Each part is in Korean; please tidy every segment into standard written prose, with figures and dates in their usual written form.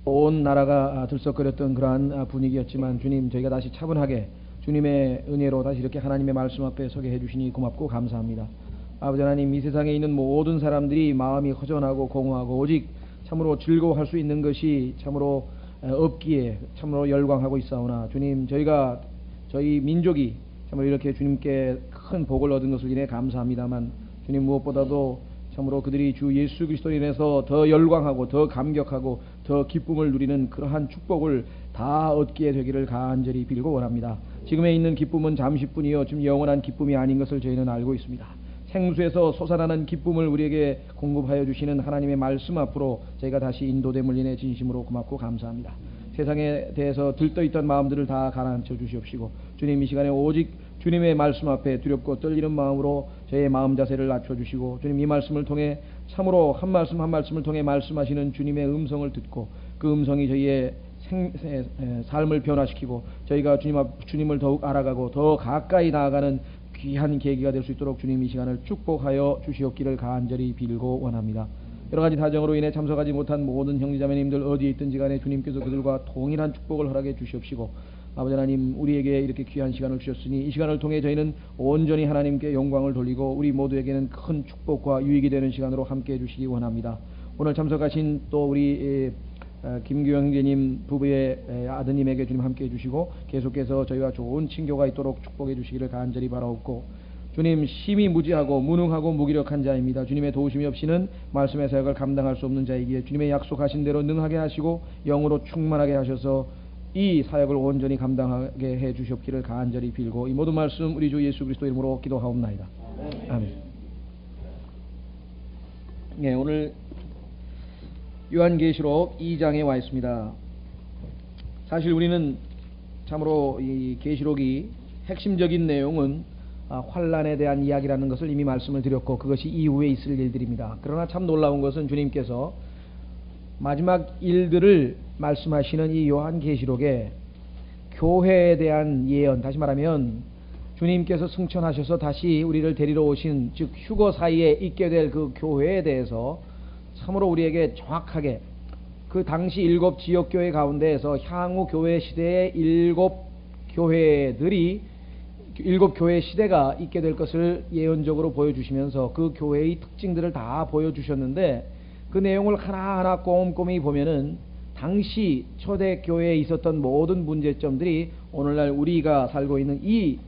온 나라가 들썩거렸던 그러한 분위기였지만 주님, 저희가 다시 차분하게 주님의 은혜로 다시 이렇게 하나님의 말씀 앞에 서게 해주시니 고맙고 감사합니다. 아버지 하나님, 이 세상에 있는 모든 사람들이 마음이 허전하고 공허하고 오직 참으로 즐거워할 수 있는 것이 참으로 없기에 참으로 열광하고 있사오나 주님, 저희 민족이 참으로 이렇게 주님께 큰 복을 얻은 것을 인해 감사합니다만 주님, 무엇보다도 참으로 그들이 주 예수 그리스도로 인해서 더 열광하고 더 감격하고 더 기쁨을 누리는 그러한 축복을 다 얻게 되기를 간절히 빌고 원합니다. 지금에 있는 기쁨은 잠시뿐이요 지금 영원한 기쁨이 아닌 것을 저희는 알고 있습니다. 생수에서 솟아나는 기쁨을 우리에게 공급하여 주시는 하나님의 말씀 앞으로 저희가 다시 인도됨을 인해 진심으로 고맙고 감사합니다. 세상에 대해서 들떠있던 마음들을 다 가라앉혀 주시옵시고 주님, 이 시간에 오직 주님의 말씀 앞에 두렵고 떨리는 마음으로 저의 마음 자세를 낮춰주시고 주님, 이 말씀을 통해 참으로 한 말씀 한 말씀을 통해 말씀하시는 주님의 음성을 듣고 그 음성이 저희의 삶을 변화시키고 저희가 주님을 더욱 알아가고 더 가까이 나아가는 귀한 계기가 될 수 있도록 주님, 이 시간을 축복하여 주시옵기를 간절히 빌고 원합니다. 여러가지 사정으로 인해 참석하지 못한 모든 형제자매님들 어디에 있든지 간에 주님께서 그들과 동일한 축복을 허락해 주시옵시고 아버지 하나님, 우리에게 이렇게 귀한 시간을 주셨으니 이 시간을 통해 저희는 온전히 하나님께 영광을 돌리고 우리 모두에게는 큰 축복과 유익이 되는 시간으로 함께 해주시기 원합니다. 오늘 참석하신 또 우리 김규영 형제님 부부의 아드님에게 주님 함께 해주시고 계속해서 저희와 좋은 친교가 있도록 축복해 주시기를 간절히 바라옵고 주님, 심히 무지하고 무능하고 무기력한 자입니다. 주님의 도우심이 없이는 말씀의 사역을 감당할 수 없는 자이기에 주님의 약속하신 대로 능하게 하시고 영으로 충만하게 하셔서 이 사역을 온전히 감당하게 해 주시옵기를 간절히 빌고 이 모든 말씀 우리 주 예수 그리스도 이름으로 기도하옵나이다. 아멘. 네, 오늘 요한계시록 2장에 와 있습니다. 사실 우리는 참으로 이 계시록이 핵심적인 내용은 환난에 대한 이야기라는 것을 이미 말씀을 드렸고 그것이 이후에 있을 일들입니다. 그러나 참 놀라운 것은 주님께서 마지막 일들을 말씀하시는 이 요한계시록에 교회에 대한 예언, 다시 말하면 주님께서 승천하셔서 다시 우리를 데리러 오신, 즉 휴거 사이에 있게 될 그 교회에 대해서 참으로 우리에게 정확하게 그 당시 7 지역교회 가운데에서 향후 교회 시대의 7 교회들이 7 교회 시대가 있게 될 것을 예언적으로 보여주시면서 그 교회의 특징들을 다 보여주셨는데 그 내용을 하나하나 꼼꼼히 보면은 당시 초대교회에 있었던 모든 문제점들이 오늘날 우리가 살고 있는 이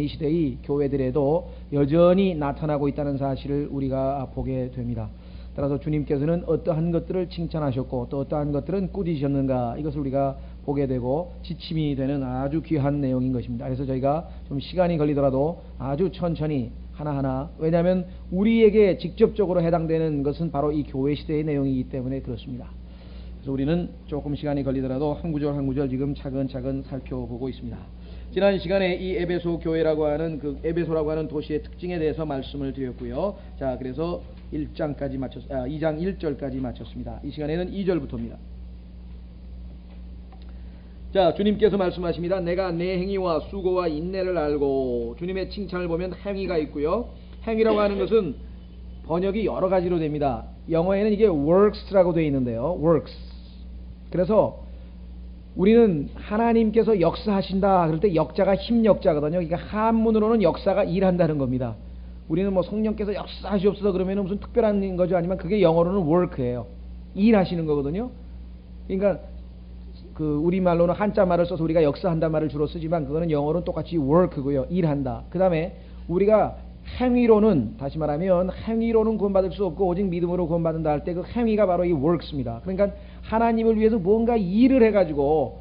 시대의 교회들에도 여전히 나타나고 있다는 사실을 우리가 보게 됩니다. 따라서 주님께서는 어떠한 것들을 칭찬하셨고 또 어떠한 것들은 꾸짖으셨는가, 이것을 우리가 보게 되고 지침이 되는 아주 귀한 내용인 것입니다. 그래서 저희가 좀 시간이 걸리더라도 아주 천천히 하나하나, 왜냐하면 우리에게 직접적으로 해당되는 것은 바로 이 교회 시대의 내용이기 때문에 그렇습니다. 그래서 우리는 조금 시간이 걸리더라도 한 구절 한 구절 지금 차근차근 살펴보고 있습니다. 지난 시간에 이 에베소 교회라고 하는 에베소라고 하는 도시의 특징에 대해서 말씀을 드렸고요. 자, 그래서 2장 1절까지 마쳤습니다. 이 시간에는 2절부터입니다. 자, 주님께서 말씀하십니다. 내가 내 행위와 수고와 인내를 알고, 주님의 칭찬을 보면 행위가 있고요. 행위라고 하는 것은 번역이 여러 가지로 됩니다. 영어에는 이게 works라고 되어 있는데요. works. 그래서 우리는 하나님께서 역사하신다 그럴 때 역자가 힘역자거든요. 그러니까 한문으로는 역사가 일한다는 겁니다. 우리는 뭐 성령께서 역사하시옵소서 그러면 무슨 특별한 거죠. 아니면 그게 영어로는 work예요. 일하시는 거거든요. 그러니까 그 우리말로는 한자 말을 써서 우리가 역사한다 말을 주로 쓰지만 그거는 영어로는 똑같이 work고요. 일한다. 그 다음에 우리가 행위로는, 다시 말하면 행위로는 구원받을 수 없고 오직 믿음으로 구원받는다 할 때 그 행위가 바로 이 works입니다. 그러니까 하나님을 위해서 뭔가 일을 해가지고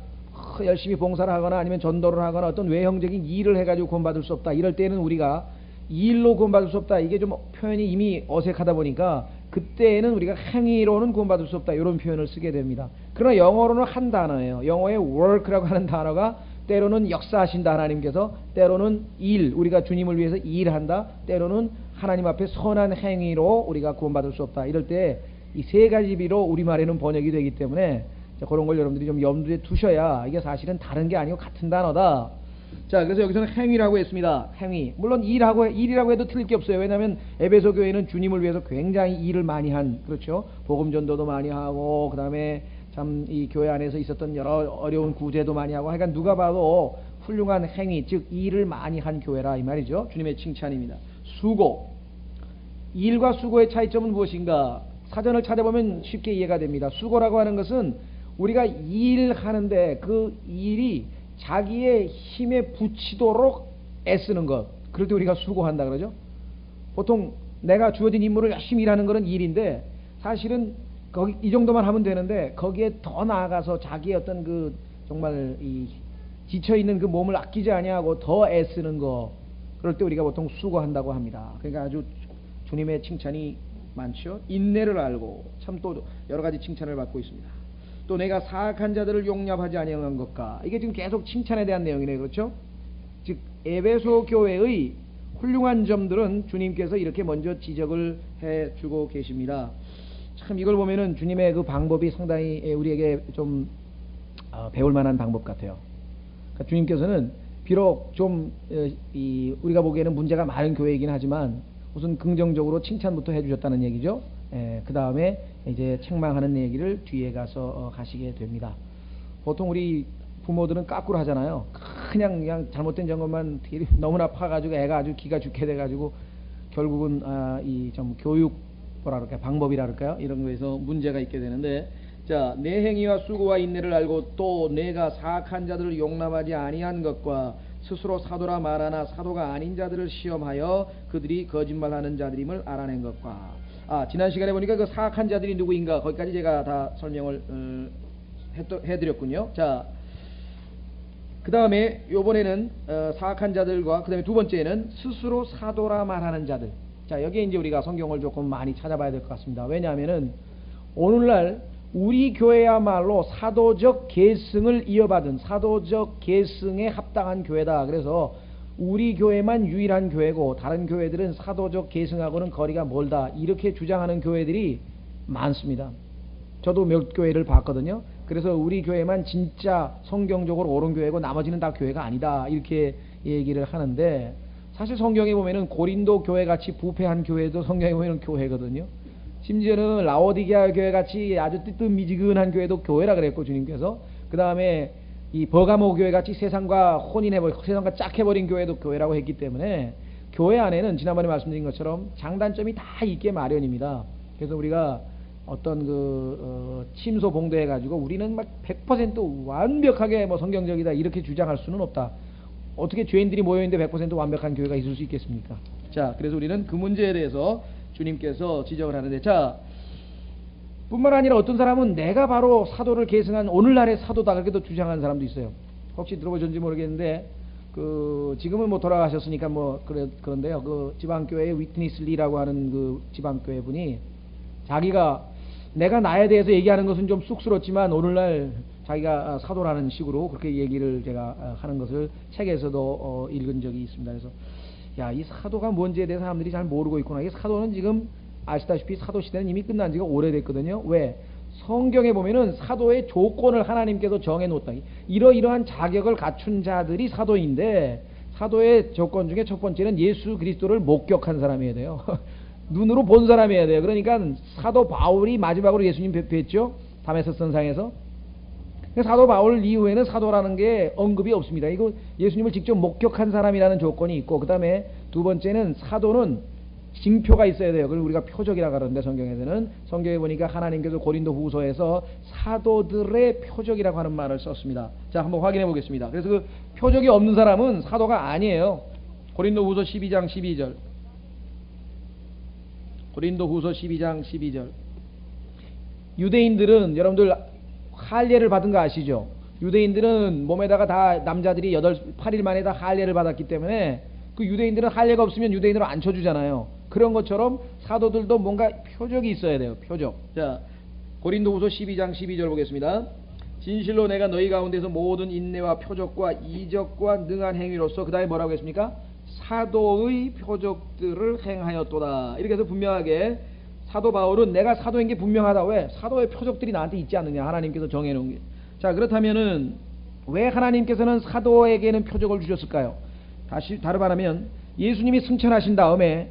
열심히 봉사를 하거나 아니면 전도를 하거나 어떤 외형적인 일을 해가지고 구원받을 수 없다. 이럴 때는 우리가 일로 구원받을 수 없다. 이게 좀 표현이 이미 어색하다 보니까 그때에는 우리가 행위로는 구원받을 수 없다. 이런 표현을 쓰게 됩니다. 그러나 영어로는 한 단어예요. 영어의 work라고 하는 단어가 때로는 역사하신다 하나님께서, 때로는 일, 우리가 주님을 위해서 일한다, 때로는 하나님 앞에 선한 행위로 우리가 구원받을 수 없다. 이럴 때 이 세 가지 비로 우리말에는 번역이 되기 때문에 그런 걸 여러분들이 좀 염두에 두셔야 이게 사실은 다른 게 아니고 같은 단어다. 자, 그래서 여기서는 행위라고 했습니다. 행위. 물론 일이라고 해도 틀릴 게 없어요. 왜냐하면 에베소 교회는 주님을 위해서 굉장히 일을 많이 한, 그렇죠. 복음 전도도 많이 하고, 그 다음에 참 이 교회 안에서 있었던 여러 어려운 구제도 많이 하고 하여간 누가 봐도 훌륭한 행위, 즉 일을 많이 한 교회라 이 말이죠. 주님의 칭찬입니다. 수고. 일과 수고의 차이점은 무엇인가? 사전을 찾아보면 쉽게 이해가 됩니다. 수고라고 하는 것은 우리가 일하는데 그 일이 자기의 힘에 붙이도록 애쓰는 것. 그럴 때 우리가 수고한다 그러죠. 보통 내가 주어진 임무를 열심히 일하는 것은 일인데 사실은 거기 이 정도만 하면 되는데 거기에 더 나아가서 자기의 어떤 그 정말 이 지쳐있는 그 몸을 아끼지 아니하고 더 애쓰는 거. 그럴 때 우리가 보통 수고한다고 합니다. 그러니까 아주 주님의 칭찬이 많죠. 인내를 알고 참 또 여러 가지 칭찬을 받고 있습니다. 또 내가 사악한 자들을 용납하지 아니한 것과 이게 지금 계속 칭찬에 대한 내용이네요. 그렇죠? 즉 에베소 교회의 훌륭한 점들은 주님께서 이렇게 먼저 지적을 해주고 계십니다. 참 이걸 보면은 주님의 그 방법이 상당히 우리에게 좀 배울 만한 방법 같아요. 그러니까 주님께서는 비록 좀 우리가 보기에는 문제가 많은 교회이긴 하지만 우선 긍정적으로 칭찬부터 해주셨다는 얘기죠. 그 다음에 이제 책망하는 얘기를 뒤에 가서 하시게 됩니다. 보통 우리 부모들은 까꾸로 하잖아요. 그냥 잘못된 점만 너무나 파가지고 애가 아주 기가 죽게 돼가지고 결국은 이 좀 교육 뭐라 그럴까요? 방법이라 그럴까요? 이런 거에서 문제가 있게 되는데, 자, 내 행위와 수고와 인내를 알고 또 내가 사악한 자들을 용납하지 아니한 것과 스스로 사도라 말하나 사도가 아닌 자들을 시험하여 그들이 거짓말하는 자들임을 알아낸 것과. 지난 시간에 보니까 그 사악한 자들이 누구인가 거기까지 제가 다 설명을 해드렸군요. 자, 그 다음에 요번에는 사악한 자들과 그 다음에 두 번째는 스스로 사도라 말하는 자들. 자, 여기에 이제 우리가 성경을 조금 많이 찾아봐야 될 것 같습니다. 왜냐하면은 오늘날 우리 교회야말로 사도적 계승을 이어받은 사도적 계승에 합당한 교회다. 그래서 우리 교회만 유일한 교회고 다른 교회들은 사도적 계승하고는 거리가 멀다. 이렇게 주장하는 교회들이 많습니다. 저도 몇 교회를 봤거든요. 그래서 우리 교회만 진짜 성경적으로 옳은 교회고 나머지는 다 교회가 아니다. 이렇게 얘기를 하는데 사실 성경에 보면은 고린도 교회 같이 부패한 교회도 성경에 보면은 교회거든요. 심지어는 라오디게아 교회 같이 아주 뜨뜻미지근한 교회도 교회라 그랬고 주님께서 그 다음에 이 버가모 교회 같이 세상과 세상과 짝해버린 교회도 교회라고 했기 때문에 교회 안에는 지난번에 말씀드린 것처럼 장단점이 다 있게 마련입니다. 그래서 우리가 어떤 침소 봉대해 가지고 우리는 막 100% 완벽하게 뭐 성경적이다 이렇게 주장할 수는 없다. 어떻게 죄인들이 모여있는데 100% 완벽한 교회가 있을 수 있겠습니까? 자, 그래서 우리는 그 문제에 대해서 주님께서 지적을 하는데, 자, 뿐만 아니라 어떤 사람은 내가 바로 사도를 계승한 오늘날의 사도다 그렇게도 주장하는 사람도 있어요. 혹시 들어보셨는지 모르겠는데 지금은 뭐 돌아가셨으니까 뭐 그런데요. 그 지방교회의 위트니스 리라고 하는 그 지방교회 분이 자기가 내가 나에 대해서 얘기하는 것은 좀 쑥스럽지만 오늘날 자기가 사도라는 식으로 그렇게 얘기를 제가 하는 것을 책에서도 읽은 적이 있습니다. 그래서 야, 이 사도가 뭔지에 대해서 사람들이 잘 모르고 있구나. 이 사도는 지금 아시다시피 사도 시대는 이미 끝난 지가 오래됐거든요. 왜? 성경에 보면은 사도의 조건을 하나님께서 정해놓았다. 이러이러한 자격을 갖춘 자들이 사도인데 사도의 조건 중에 첫 번째는 예수 그리스도를 목격한 사람이어야 돼요. 눈으로 본 사람이어야 돼요. 그러니까 사도 바울이 마지막으로 예수님 뵀죠. 다메섹성상에서. 사도 바울 이후에는 사도라는 게 언급이 없습니다. 이거 예수님을 직접 목격한 사람이라는 조건이 있고, 그 다음에 두 번째는 사도는 징표가 있어야 돼요. 그걸 우리가 표적이라고 하는데 성경에서는 성경에 보니까 하나님께서 고린도 후서에서 사도들의 표적이라고 하는 말을 썼습니다. 자, 한번 확인해 보겠습니다. 그래서 그 표적이 없는 사람은 사도가 아니에요. 고린도 후서 12장 12절. 고린도 후서 12장 12절. 유대인들은 여러분들 할례를 받은 거 아시죠? 유대인들은 몸에다가 다 남자들이 8일 만에 다 할례를 받았기 때문에 그 유대인들은 할례가 없으면 유대인으로 안 쳐주잖아요. 그런 것처럼 사도들도 뭔가 표적이 있어야 돼요. 표적. 자, 고린도후서 12장 12절 보겠습니다. 진실로 내가 너희 가운데서 모든 인내와 표적과 이적과 능한 행위로서 그 다음에 뭐라고 했습니까? 사도의 표적들을 행하였도다. 이렇게 해서 분명하게 사도 바울은 내가 사도인 게 분명하다. 왜? 사도의 표적들이 나한테 있지 않느냐. 하나님께서 정해놓은 게. 자, 그렇다면은 왜 하나님께서는 사도에게는 표적을 주셨을까요? 다시 다르 말하면 예수님이 승천하신 다음에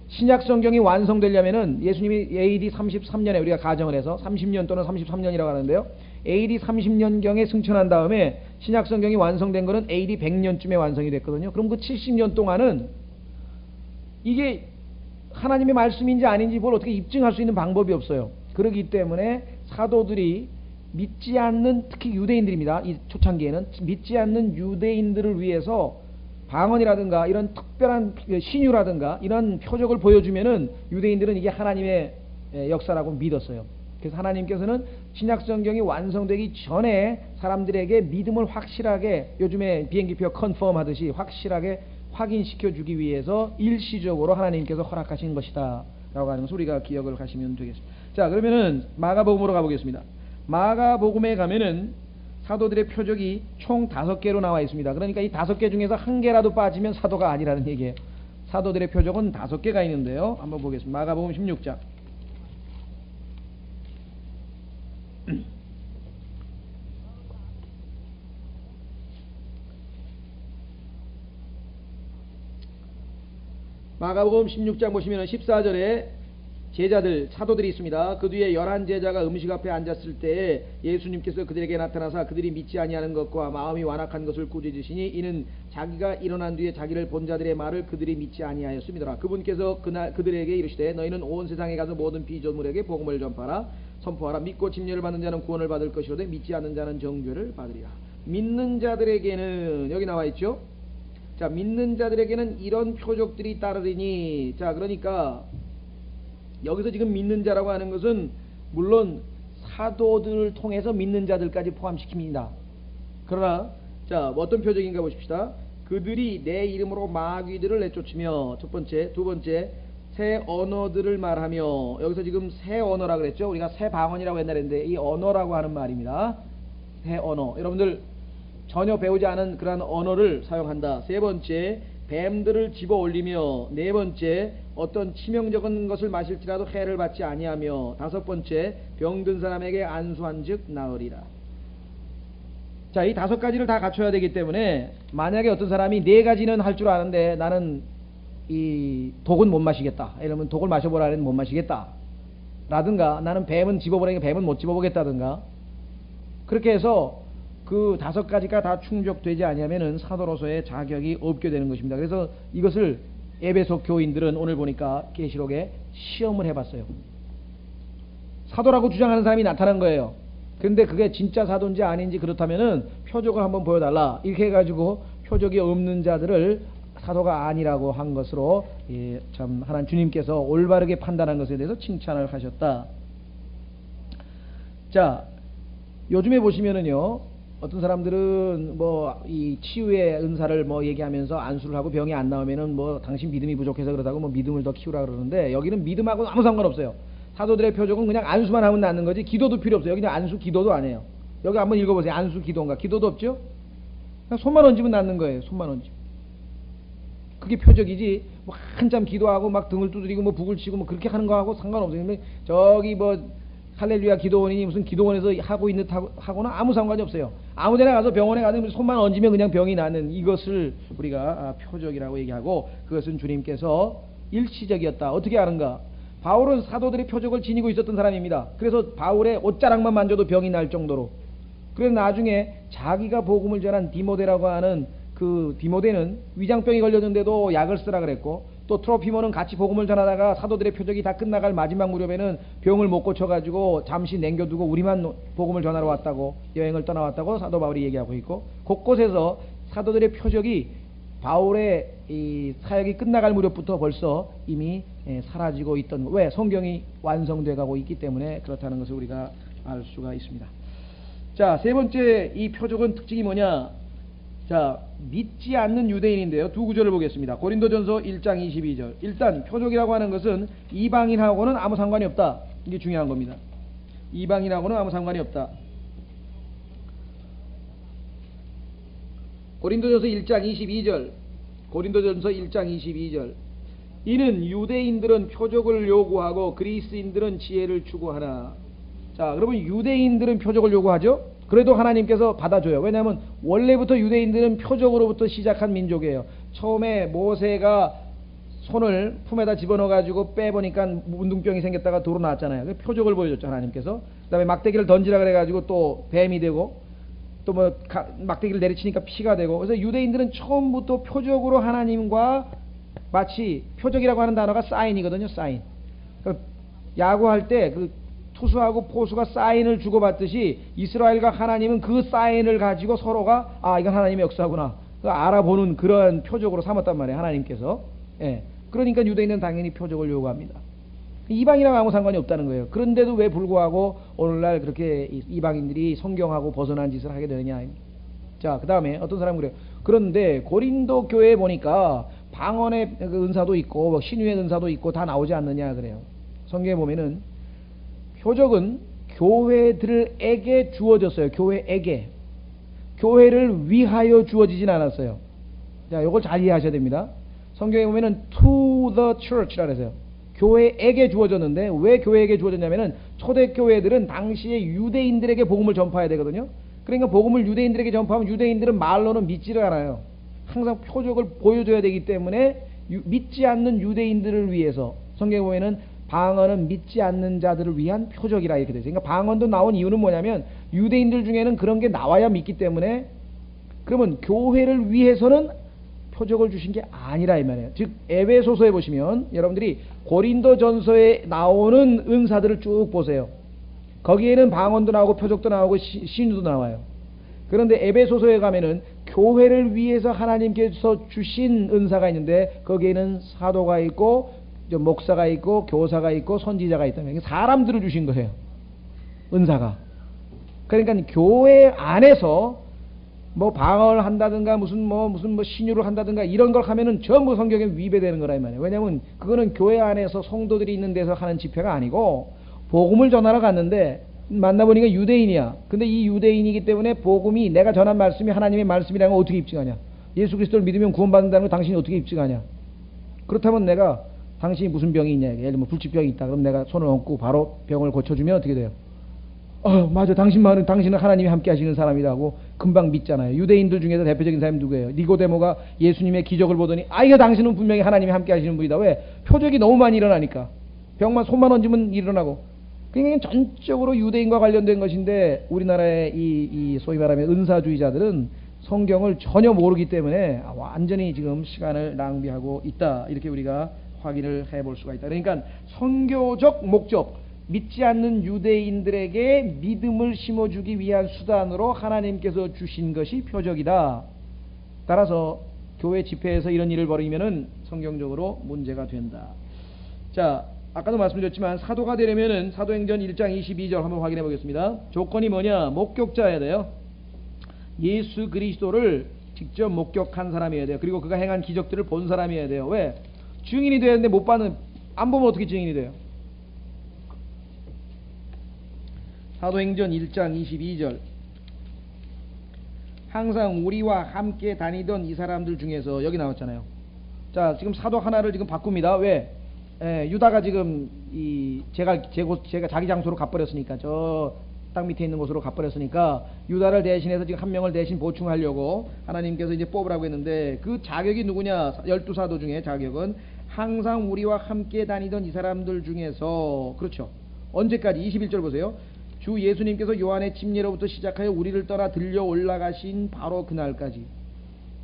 신약 성경이 완성되려면은 예수님이 AD 33년에 우리가 가정을 해서 30년 또는 33년이라고 하는데요. AD 30년경에 승천한 다음에 신약 성경이 완성된 거는 AD 100년쯤에 완성이 됐거든요. 그럼 그 70년 동안은 이게 하나님의 말씀인지 아닌지 뭘 어떻게 입증할 수 있는 방법이 없어요. 그렇기 때문에 사도들이 믿지 않는, 특히 유대인들입니다. 이 초창기에는 믿지 않는 유대인들을 위해서 방언이라든가 이런 특별한 신유라든가 이런 표적을 보여주면은 유대인들은 이게 하나님의 역사라고 믿었어요. 그래서 하나님께서는 신약성경이 완성되기 전에 사람들에게 믿음을 확실하게, 요즘에 비행기표 컨펌 하듯이 확실하게 확인시켜 주기 위해서 일시적으로 하나님께서 허락하신 것이다 라고 하는 것을 우리가 기억을 하시면 되겠습니다. 자, 그러면은 마가복음으로 가보겠습니다. 마가복음에 가면은 사도들의 표적이 총 5개로 나와 있습니다. 그러니까 이 5개 중에서 한 개라도 빠지면 사도가 아니라는 얘기예요. 사도들의 표적은 5개가 있는데요. 한번 보겠습니다. 마가복음 16장. 마가복음 16장 보시면 14절에 제자들, 사도들이 있습니다. 그 뒤에 11제자가 음식 앞에 앉았을 때에 예수님께서 그들에게 나타나사 그들이 믿지 아니하는 것과 마음이 완악한 것을 꾸짖으시니 이는 자기가 일어난 뒤에 자기를 본 자들의 말을 그들이 믿지 아니하였음이더라. 그분께서 그날 그들에게 이르시되 너희는 온 세상에 가서 모든 피조물에게 복음을 전파하라. 선포하라. 믿고 침례를 받는 자는 구원을 받을 것이로되 믿지 않는 자는 정죄를 받으리라. 믿는 자들에게는, 여기 나와 있죠. 자, 믿는 자들에게는 이런 표적들이 따르리니, 자, 그러니까 여기서 지금 믿는 자라고 하는 것은 물론 사도들을 통해서 믿는 자들까지 포함시킵니다. 그러나 자, 어떤 표적인가 보십시다. 그들이 내 이름으로 마귀들을 내쫓으며, 첫 번째, 두 번째, 새 언어들을 말하며, 여기서 지금 새 언어라고 그랬죠. 우리가 새 방언이라고 옛날에 했는데 이 언어라고 하는 말입니다. 새 언어. 여러분들 전혀 배우지 않은 그러한 언어를 사용한다. 세 번째, 뱀들을 집어 올리며, 네 번째, 어떤 치명적인 것을 마실지라도 해를 받지 아니하며, 다섯 번째, 병든 사람에게 안수한 즉 나으리라. 자, 이 5가지를 다 갖춰야 되기 때문에 만약에 어떤 사람이 4가지는 할 줄 아는데 나는 이 독은 못 마시겠다, 이러면 독을 마셔보라는 못 마시겠다 라든가, 나는 뱀은 집어보라니까 뱀은 못 집어보겠다든가, 그렇게 해서 그 5가지가 다 충족되지 아니하면은 사도로서의 자격이 없게 되는 것입니다. 그래서 이것을 에베소 교인들은 오늘 보니까 계시록에 시험을 해봤어요. 사도라고 주장하는 사람이 나타난 거예요. 근데 그게 진짜 사도인지 아닌지, 그렇다면은 표적을 한번 보여달라 이렇게 해가지고 표적이 없는 자들을 사도가 아니라고 한 것으로, 참 하나님 주님께서 올바르게 판단한 것에 대해서 칭찬을 하셨다. 자, 요즘에 보시면은요, 어떤 사람들은 뭐 이 치유의 은사를 뭐 얘기하면서 안수를 하고 병이 안 나오면은 뭐 당신 믿음이 부족해서 그러다고 뭐 믿음을 더 키우라 그러는데, 여기는 믿음하고는 아무 상관없어요. 사도들의 표적은 그냥 안수만 하면 낫는 거지 기도도 필요 없어요. 여기는 안수 기도도 안 해요. 여기 한번 읽어보세요. 안수 기도인가? 기도도 없죠? 그냥 손만 얹으면 낫는 거예요. 손만 얹으면. 그게 표적이지 뭐 한참 기도하고 막 등을 두드리고 뭐 북을 치고 뭐 그렇게 하는 거하고 상관없어요. 근데 저기 뭐 할렐루야 기도원이니 무슨 기도원에서 하고 있는 하고는 아무 상관이 없어요. 아무데나 가서 병원에 가서 손만 얹으면 그냥 병이 나는 이것을 우리가 표적이라고 얘기하고, 그것은 주님께서 일시적이었다. 어떻게 아는가? 바울은 사도들의 표적을 지니고 있었던 사람입니다. 그래서 바울의 옷자락만 만져도 병이 날 정도로. 그래서 나중에 자기가 복음을 전한 디모데라고 하는 그 디모데는 위장병이 걸렸는데도 약을 쓰라 그랬고, 또 트로피모는 같이 복음을 전하다가 사도들의 표적이 다 끝나갈 마지막 무렵에는 병을 못 고쳐가지고 잠시 남겨두고 우리만 복음을 전하러 왔다고, 여행을 떠나왔다고 사도 바울이 얘기하고 있고, 곳곳에서 사도들의 표적이 바울의 이 사역이 끝나갈 무렵부터 벌써 이미 사라지고 있던, 왜? 성경이 완성돼 가고 있기 때문에 그렇다는 것을 우리가 알 수가 있습니다. 자, 세 번째 이 표적은 특징이 뭐냐? 자, 믿지 않는 유대인인데요. 두 구절을 보겠습니다. 고린도전서 1장 22절. 일단 표적이라고 하는 것은 이방인하고는 아무 상관이 없다. 이게 중요한 겁니다. 이방인하고는 아무 상관이 없다. 고린도전서 1장 22절. 고린도전서 1장 22절. 이는 유대인들은 표적을 요구하고 그리스인들은 지혜를 추구하나. 자, 그러면 유대인들은 표적을 요구하죠? 그래도 하나님께서 받아줘요. 왜냐하면 원래부터 유대인들은 표적으로부터 시작한 민족이에요. 처음에 모세가 손을 품에다 집어넣어가지고 빼보니까 문둥병이 생겼다가 도로 나왔잖아요. 그 표적을 보여줬죠, 하나님께서. 그 다음에 막대기를 던지라 그래가지고 또 뱀이 되고, 또 뭐 막대기를 내리치니까 피가 되고. 그래서 유대인들은 처음부터 표적으로 하나님과 마치, 표적이라고 하는 단어가 사인이거든요, 사인. 그러니까 야구할 때 그 투수하고 포수가 사인을 주고받듯이 이스라엘과 하나님은 그 사인을 가지고 서로가 이건 하나님의 역사구나 알아보는 그러한 표적으로 삼았단 말이에요, 하나님께서. 예. 그러니까 유대인은 당연히 표적을 요구합니다. 이방이랑 아무 상관이 없다는 거예요. 그런데도 왜 불구하고 오늘날 그렇게 이방인들이 성경하고 벗어난 짓을 하게 되느냐. 자, 그 다음에 어떤 사람은 그래요. 그런데 고린도 교회에 보니까 방언의 은사도 있고 신유의 은사도 있고 다 나오지 않느냐 그래요. 성경에 보면은 표적은 교회들에게 주어졌어요. 교회에게. 교회를 위하여 주어지진 않았어요. 자, 이걸 잘 이해하셔야 됩니다. 성경에 보면은 to the church라 그랬어요. 교회에게 주어졌는데 왜 교회에게 주어졌냐면은 초대교회들은 당시에 유대인들에게 복음을 전파해야 되거든요. 그러니까 복음을 유대인들에게 전파하면 유대인들은 말로는 믿지를 않아요. 항상 표적을 보여줘야 되기 때문에 믿지 않는 유대인들을 위해서 성경에 보면은 방언은 믿지 않는 자들을 위한 표적이라 이렇게 되죠. 그러니까 방언도 나온 이유는 뭐냐면 유대인들 중에는 그런 게 나와야 믿기 때문에. 그러면 교회를 위해서는 표적을 주신 게 아니라 이 말이에요. 즉 에베소서에 보시면 여러분들이 고린도전서에 나오는 은사들을 쭉 보세요. 거기에는 방언도 나오고 표적도 나오고 신유도 나와요. 그런데 에베소서에 가면은 교회를 위해서 하나님께서 주신 은사가 있는데 거기에는 사도가 있고 목사가 있고 교사가 있고 선지자가 있다면 사람들을 주신 거예요, 은사가. 그러니까 교회 안에서 뭐 방언을 한다든가 무슨 신유를 한다든가 이런 걸 하면은 전부 성경에 위배되는 거라 이 말이에요. 왜냐하면 그거는 교회 안에서 성도들이 있는 데서 하는 집회가 아니고 복음을 전하러 갔는데 만나보니까 유대인이야. 근데 이 유대인이기 때문에 복음이 내가 전한 말씀이 하나님의 말씀이라는 걸 어떻게 입증하냐. 예수 그리스도를 믿으면 구원받는다는 걸 당신이 어떻게 입증하냐. 그렇다면 내가 당신이 무슨 병이 있냐, 예를 들면 불치병이 있다 그럼 내가 손을 얹고 바로 병을 고쳐주면 어떻게 돼요? 맞아, 당신은 하나님이 함께 하시는 사람이다 하고 금방 믿잖아요. 유대인들 중에서 대표적인 사람이 누구예요? 니고데모가 예수님의 기적을 보더니 이거 당신은 분명히 하나님이 함께 하시는 분이다. 왜? 표적이 너무 많이 일어나니까. 손만 얹으면 일어나고. 그러니까 전적으로 유대인과 관련된 것인데 우리나라의 이 소위 말하면 은사주의자들은 성경을 전혀 모르기 때문에 완전히 지금 시간을 낭비하고 있다, 이렇게 우리가 확인을 해볼 수가 있다. 그러니까 선교적 목적, 믿지 않는 유대인들에게 믿음을 심어주기 위한 수단으로 하나님께서 주신 것이 표적이다. 따라서 교회 집회에서 이런 일을 벌이면은 성경적으로 문제가 된다. 자, 아까도 말씀드렸지만 사도가 되려면은 사도행전 1장 22절 한번 확인해 보겠습니다. 조건이 뭐냐? 목격자여야 돼요. 예수 그리스도를 직접 목격한 사람이어야 돼요. 그리고 그가 행한 기적들을 본 사람이어야 돼요. 왜? 증인이 돼야 되는데 안 보면 어떻게 증인이 돼요? 사도행전 1장 22절. 항상 우리와 함께 다니던 이 사람들 중에서, 여기 나왔잖아요. 자, 지금 사도 하나를 지금 바꿉니다. 왜? 유다가 지금 제가 자기 장소로 가버렸으니까, 저 땅 밑에 있는 곳으로 가버렸으니까 유다를 대신해서 지금 한 명을 대신 보충하려고 하나님께서 이제 뽑으라고 했는데, 그 자격이 누구냐? 12사도 중에 자격은 항상 우리와 함께 다니던 이 사람들 중에서, 그렇죠. 언제까지? 21절 보세요. 주 예수님께서 요한의 침례로부터 시작하여 우리를 떠나 들려 올라가신 바로 그날까지.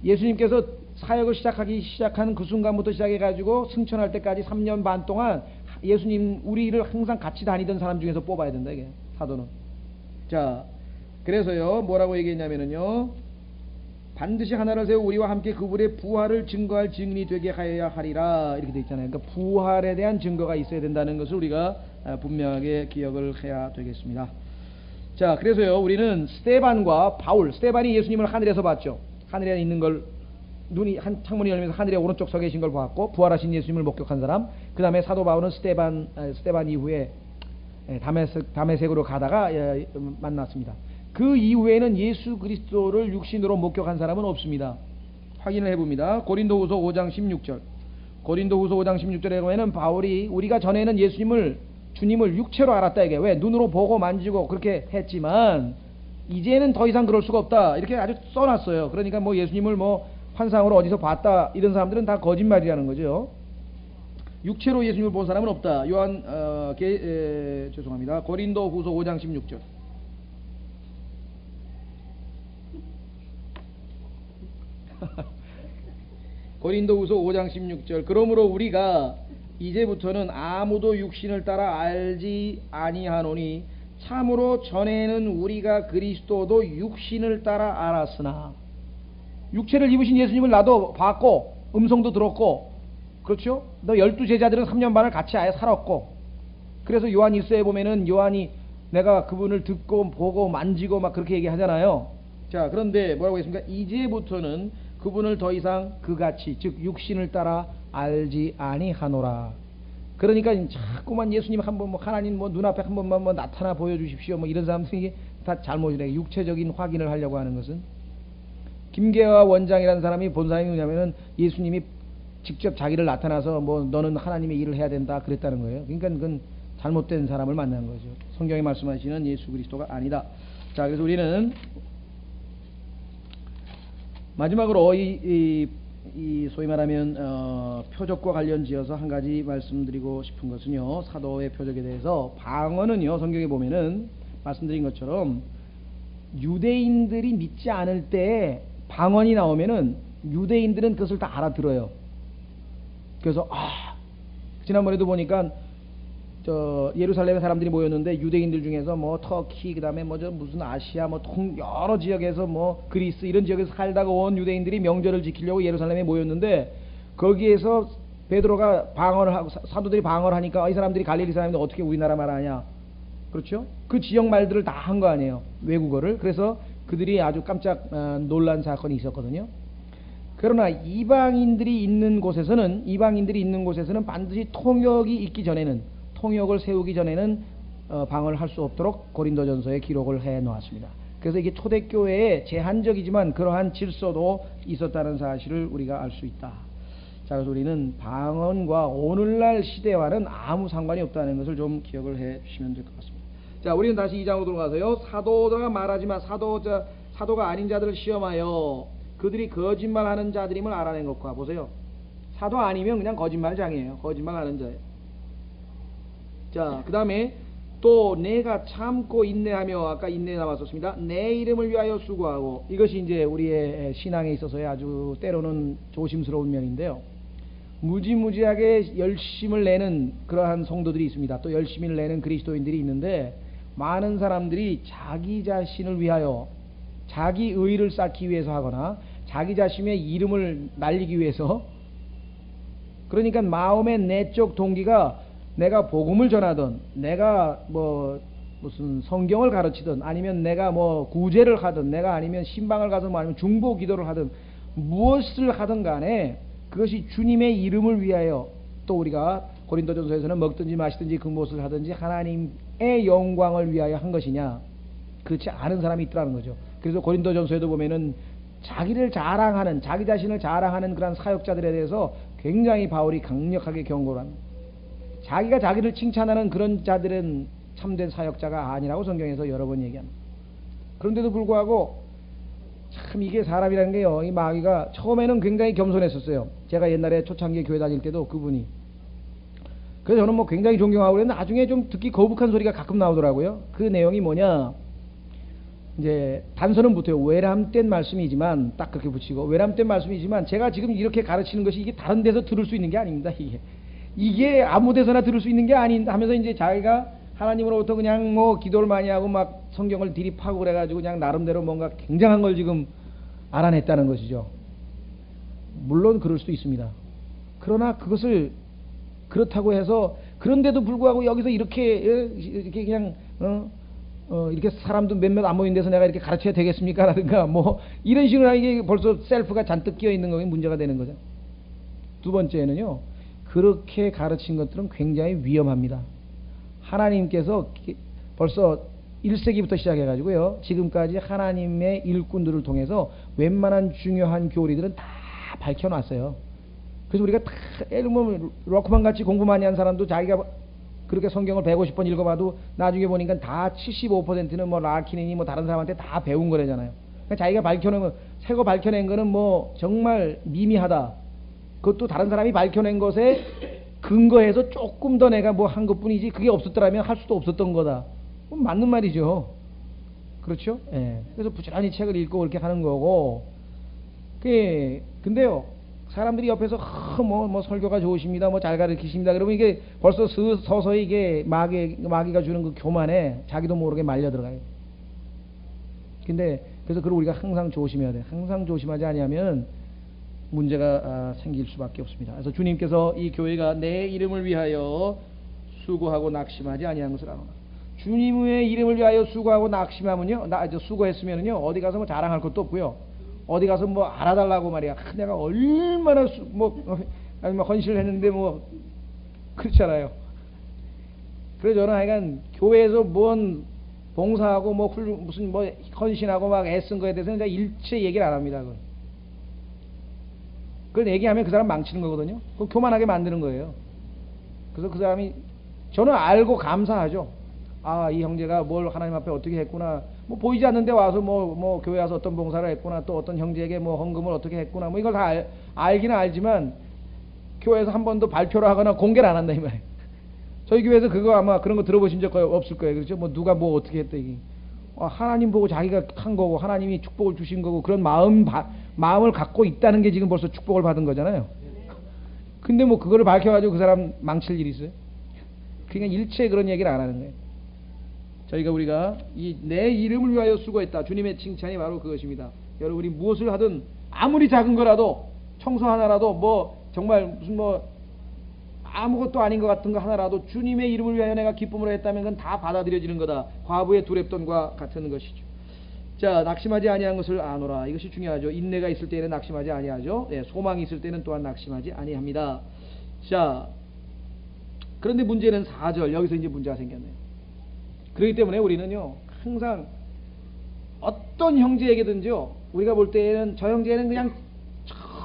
예수님께서 사역을 시작한 그 순간부터 시작해가지고 승천할 때까지 3년 반 동안 예수님, 우리를 항상 같이 다니던 사람 중에서 뽑아야 된다, 이게 사도는. 자, 그래서요 뭐라고 얘기했냐면은요, 반드시 하나를 세워 우리와 함께 그분의 부활을 증거할 증인이 되게 하여야 하리라, 이렇게 돼 있잖아요. 그러니까 부활에 대한 증거가 있어야 된다는 것을 우리가 분명하게 기억을 해야 되겠습니다. 자, 그래서요 우리는 스데반과 바울, 스데반이 예수님을 하늘에서 봤죠. 하늘에 있는 걸, 눈이 한 창문이 열리면서 하늘에 오른쪽 서 계신 걸 봤고 부활하신 예수님을 목격한 사람. 그 다음에 사도 바울은 스데반 이후에 다메섹으로 가다가 만났습니다. 그 이후에는 예수 그리스도를 육신으로 목격한 사람은 없습니다. 확인을 해봅니다. 고린도후서 5장 16절. 고린도후서 5장 16절에 보면은 바울이 우리가 전에는 주님을 육체로 알았다, 이게. 왜? 눈으로 보고 만지고 그렇게 했지만 이제는 더 이상 그럴 수가 없다, 이렇게 아주 써놨어요. 그러니까 예수님을 환상으로 어디서 봤다, 이런 사람들은 다 거짓말이라는 거죠. 육체로 예수님을 본 사람은 없다. 죄송합니다. 고린도후서 5장 16절. 고린도후서 5장 16절. 그러므로 우리가 이제부터는 아무도 육신을 따라 알지 아니하노니 참으로 전에는 우리가 그리스도도 육신을 따라 알았으나. 육체를 입으신 예수님을 나도 봤고 음성도 들었고, 그렇죠? 너 12제자들은 3년 반을 같이 아예 살았고, 그래서 요한 1서에 보면은 요한이 내가 그분을 듣고 보고 만지고 막 그렇게 얘기하잖아요. 자, 그런데 뭐라고 했습니까? 이제부터는 그분을 더 이상 그같이, 즉 육신을 따라 알지 아니하노라. 그러니까 자꾸만 예수님 한번 하나님 눈앞에 한 번만 나타나 보여주십시오 이런 사람들이 다 잘못이래. 육체적인 확인을 하려고 하는 것은. 김계화 원장이라는 사람이 본 사람이 뭐냐면은 예수님이 직접 자기를 나타나서 너는 하나님의 일을 해야 된다 그랬다는 거예요. 그러니까 그건 잘못된 사람을 만난 거죠. 성경에 말씀하시는 예수 그리스도가 아니다. 자, 그래서 우리는 마지막으로 이 소위 말하면 표적과 관련지어서 한 가지 말씀드리고 싶은 것은요, 사도의 표적에 대해서 방언은요, 성경에 보면은 말씀드린 것처럼 유대인들이 믿지 않을 때 방언이 나오면은 유대인들은 그것을 다 알아들어요. 그래서 지난번에도 보니까 예루살렘에 사람들이 모였는데 유대인들 중에서 터키, 그다음에 무슨 아시아, 여러 지역에서 그리스 이런 지역에서 살다가 온 유대인들이 명절을 지키려고 예루살렘에 모였는데, 거기에서 베드로가 방언을 하고 사도들이 방언을 하니까 이 사람들이 갈릴리 사람인데 어떻게 우리나라 말 하냐, 그렇죠? 그 지역 말들을 다 한 거 아니에요, 외국어를. 그래서 그들이 아주 깜짝 놀란 사건이 있었거든요. 그러나 이방인들이 있는 곳에서는 반드시 통역을 세우기 전에는 방언을 할 수 없도록 고린도전서에 기록을 해 놓았습니다. 그래서 이게 초대교회에 제한적이지만 그러한 질서도 있었다는 사실을 우리가 알 수 있다. 자, 그래서 우리는 방언과 오늘날 시대와는 아무 상관이 없다는 것을 좀 기억을 해 주시면 될 것 같습니다. 자, 우리는 다시 2장으로 돌아가서요, 사도가 말하지만 사도가 아닌 자들을 시험하여 그들이 거짓말하는 자들임을 알아낸 것과, 보세요, 사도 아니면 그냥 거짓말장이에요. 거짓말하는 자예요. 자, 그 다음에 또 내가 참고 인내하며, 아까 인내 나왔었습니다. 내 이름을 위하여 수고하고, 이것이 이제 우리의 신앙에 있어서의 아주 때로는 조심스러운 면인데요, 무지무지하게 열심을 내는 그러한 성도들이 있습니다. 또 열심을 내는 그리스도인들이 있는데, 많은 사람들이 자기 자신을 위하여, 자기 의의를 쌓기 위해서 하거나 자기 자신의 이름을 날리기 위해서, 그러니까 마음의 내적 동기가 내가 복음을 전하든, 내가 무슨 성경을 가르치든, 아니면 내가 구제를 하든, 내가 아니면 신방을 가든, 아니면 중보 기도를 하든, 무엇을 하든 간에 그것이 주님의 이름을 위하여, 또 우리가 고린도전서에서는 먹든지 마시든지 그 무엇을 하든지 하나님의 영광을 위하여 한 것이냐, 그렇지 않은 사람이 있더라는 거죠. 그래서 고린도전서에도 보면은 자기를 자랑하는, 자기 자신을 자랑하는 그런 사역자들에 대해서 굉장히 바울이 강력하게 경고를 합니다. 자기가 자기를 칭찬하는 그런 자들은 참된 사역자가 아니라고 성경에서 여러 번 얘기합니다. 그런데도 불구하고 참 이게 사람이라는 게요, 이 마귀가 처음에는 굉장히 겸손했었어요. 제가 옛날에 초창기에 교회 다닐 때도 그분이, 그래서 저는 굉장히 존경하고 그랬는데 나중에 좀 듣기 거북한 소리가 가끔 나오더라고요. 그 내용이 뭐냐, 이제 단서는 붙어요. 외람된 말씀이지만, 딱 그렇게 붙이고, 외람된 말씀이지만 제가 지금 이렇게 가르치는 것이 이게 다른 데서 들을 수 있는 게 아닙니다. 이게 아무 데서나 들을 수 있는 게 아닌 하면서 이제 자기가 하나님으로부터 그냥 기도를 많이 하고 막 성경을 드립하고 그래가지고 그냥 나름대로 뭔가 굉장한 걸 지금 알아냈다는 것이죠. 물론 그럴 수도 있습니다. 그러나 그것을 그렇다고 해서, 그런데도 불구하고 여기서 이렇게 그냥 이렇게 사람도 몇몇 안 모인 데서 내가 이렇게 가르쳐야 되겠습니까? 라든가 이런 식으로 이게 벌써 셀프가 잔뜩 끼어 있는 거에 문제가 되는 거죠. 두 번째는요, 그렇게 가르친 것들은 굉장히 위험합니다. 하나님께서 벌써 1세기부터 시작해가지고요, 지금까지 하나님의 일꾼들을 통해서 웬만한 중요한 교리들은 다 밝혀놨어요. 그래서 우리가 다 로크만 같이 공부 많이 한 사람도 자기가 그렇게 성경을 150번 읽어봐도 나중에 보니까 다 75%는 라키니 다른 사람한테 다 배운 거래잖아요. 그러니까 자기가 밝혀낸 거, 새 거 밝혀낸 거는 정말 미미하다. 그것도 다른 사람이 밝혀낸 것에 근거해서 조금 더 내가 뭐 한 것뿐이지 그게 없었더라면 할 수도 없었던 거다. 맞는 말이죠. 그렇죠? 예. 그래서 부지런히 책을 읽고 그렇게 하는 거고. 근데요, 사람들이 옆에서 뭐 설교가 좋으십니다, 뭐 잘 가르치십니다. 그러면 이게 벌써 서서히 이게 마귀가 주는 그 교만에 자기도 모르게 말려 들어가요. 근데 그래서 그걸 우리가 항상 조심해야 돼. 항상 조심하지 아니하면 문제가 생길 수밖에 없습니다. 그래서 주님께서 이 교회가 내 이름을 위하여 수고하고 낙심하지 아니한 것을 아노라. 주님의 이름을 위하여 수고하고 낙심하면요, 수고했으면은요, 어디 가서 뭐 자랑할 것도 없고요, 어디 가서 뭐 알아달라고 말이야. 내가 얼마나 헌신을 했는데 뭐 그렇잖아요. 그래서 저는 하여간 교회에서 뭔 봉사하고 무슨 헌신하고 막 애쓴 거에 대해서는 제가 일체 얘기를 안 합니다. 그걸 얘기하면 그 사람 망치는 거거든요. 그거 교만하게 만드는 거예요. 그래서 그 사람이, 저는 알고 감사하죠. 아, 이 형제가 뭘 하나님 앞에 어떻게 했구나. 뭐 보이지 않는데 와서 교회 와서 어떤 봉사를 했구나. 또 어떤 형제에게 뭐 헌금을 어떻게 했구나. 뭐 이걸 다 알기는 알지만 교회에서 한 번도 발표를 하거나 공개를 안 한다 이 말이에요. 저희 교회에서 그거 아마 그런 거 들어보신 적 없을 거예요. 그렇죠? 뭐 누가 뭐 어떻게 했다 이게. 하나님 보고 자기가 한 거고 하나님이 축복을 주신 거고 그런 마음을 갖고 있다는 게 지금 벌써 축복을 받은 거잖아요. 근데 뭐 그거를 밝혀가지고 그 사람 망칠 일이 있어요? 그러니까 일체 그런 얘기를 안 하는 거예요. 우리가 내 이름을 위하여 수고했다. 주님의 칭찬이 바로 그것입니다. 여러분이 무엇을 하든 아무리 작은 거라도, 청소 하나라도, 뭐 정말 무슨 아무것도 아닌 것 같은 거 하나라도 주님의 이름을 위하여 내가 기쁨으로 했다면 그건 다 받아들여지는 거다. 과부의 두렙돈과 같은 것이죠. 자, 낙심하지 아니한 것을 아노라. 이것이 중요하죠. 인내가 있을 때에는 낙심하지 아니하죠. 네, 소망이 있을 때는 또한 낙심하지 아니합니다. 자, 그런데 문제는 4절. 여기서 이제 문제가 생겼네요. 그렇기 때문에 우리는요, 항상 어떤 형제에게든지요, 우리가 볼 때에는 저 형제는 그냥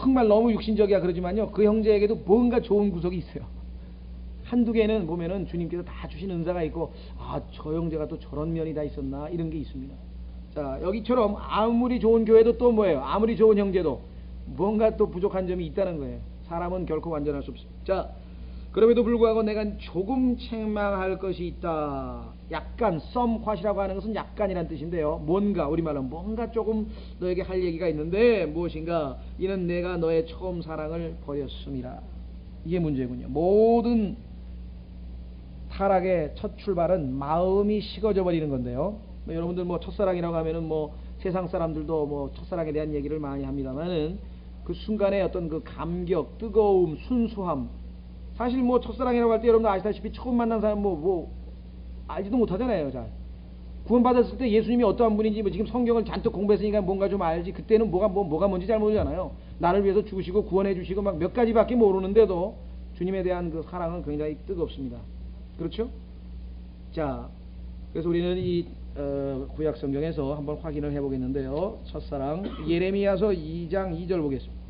정말 너무 육신적이야 그러지만요, 그 형제에게도 뭔가 좋은 구석이 있어요. 한두 개는 보면은 주님께서 다 주신 은사가 있고, 아, 저 형제가 또 저런 면이 다 있었나, 이런 게 있습니다. 자, 여기처럼 아무리 좋은 교회도 또 뭐예요? 아무리 좋은 형제도 뭔가 또 부족한 점이 있다는 거예요. 사람은 결코 완전할 수 없습니다. 자, 그럼에도 불구하고 내가 조금 책망할 것이 있다. 약간, somewhat이라고 하는 것은 약간이란 뜻인데요. 뭔가, 우리말로 뭔가 조금 너에게 할 얘기가 있는데 무엇인가? 이는 내가 너의 처음 사랑을 버렸음이라. 이게 문제군요. 모든 타락의 첫 출발은 마음이 식어져 버리는 건데요. 여러분들 첫사랑이라고 하면은 세상 사람들도 첫사랑에 대한 얘기를 많이 합니다만은 그 순간의 어떤 그 감격, 뜨거움, 순수함, 사실 첫사랑이라고 할 때 여러분들 아시다시피 처음 만난 사람 알지도 못하잖아요. 잘 구원받았을 때 예수님이 어떠한 분인지 지금 성경을 잔뜩 공부했으니까 뭔가 좀 알지, 그때는 뭐가 뭔지 잘 모르잖아요. 나를 위해서 죽으시고 구원해 주시고 막 몇 가지밖에 모르는데도 주님에 대한 그 사랑은 굉장히 뜨겁습니다. 그렇죠? 자, 그래서 우리는 이 구약 성경에서 한번 확인을 해보겠는데요. 첫사랑, 예레미야서 2장 2절 보겠습니다.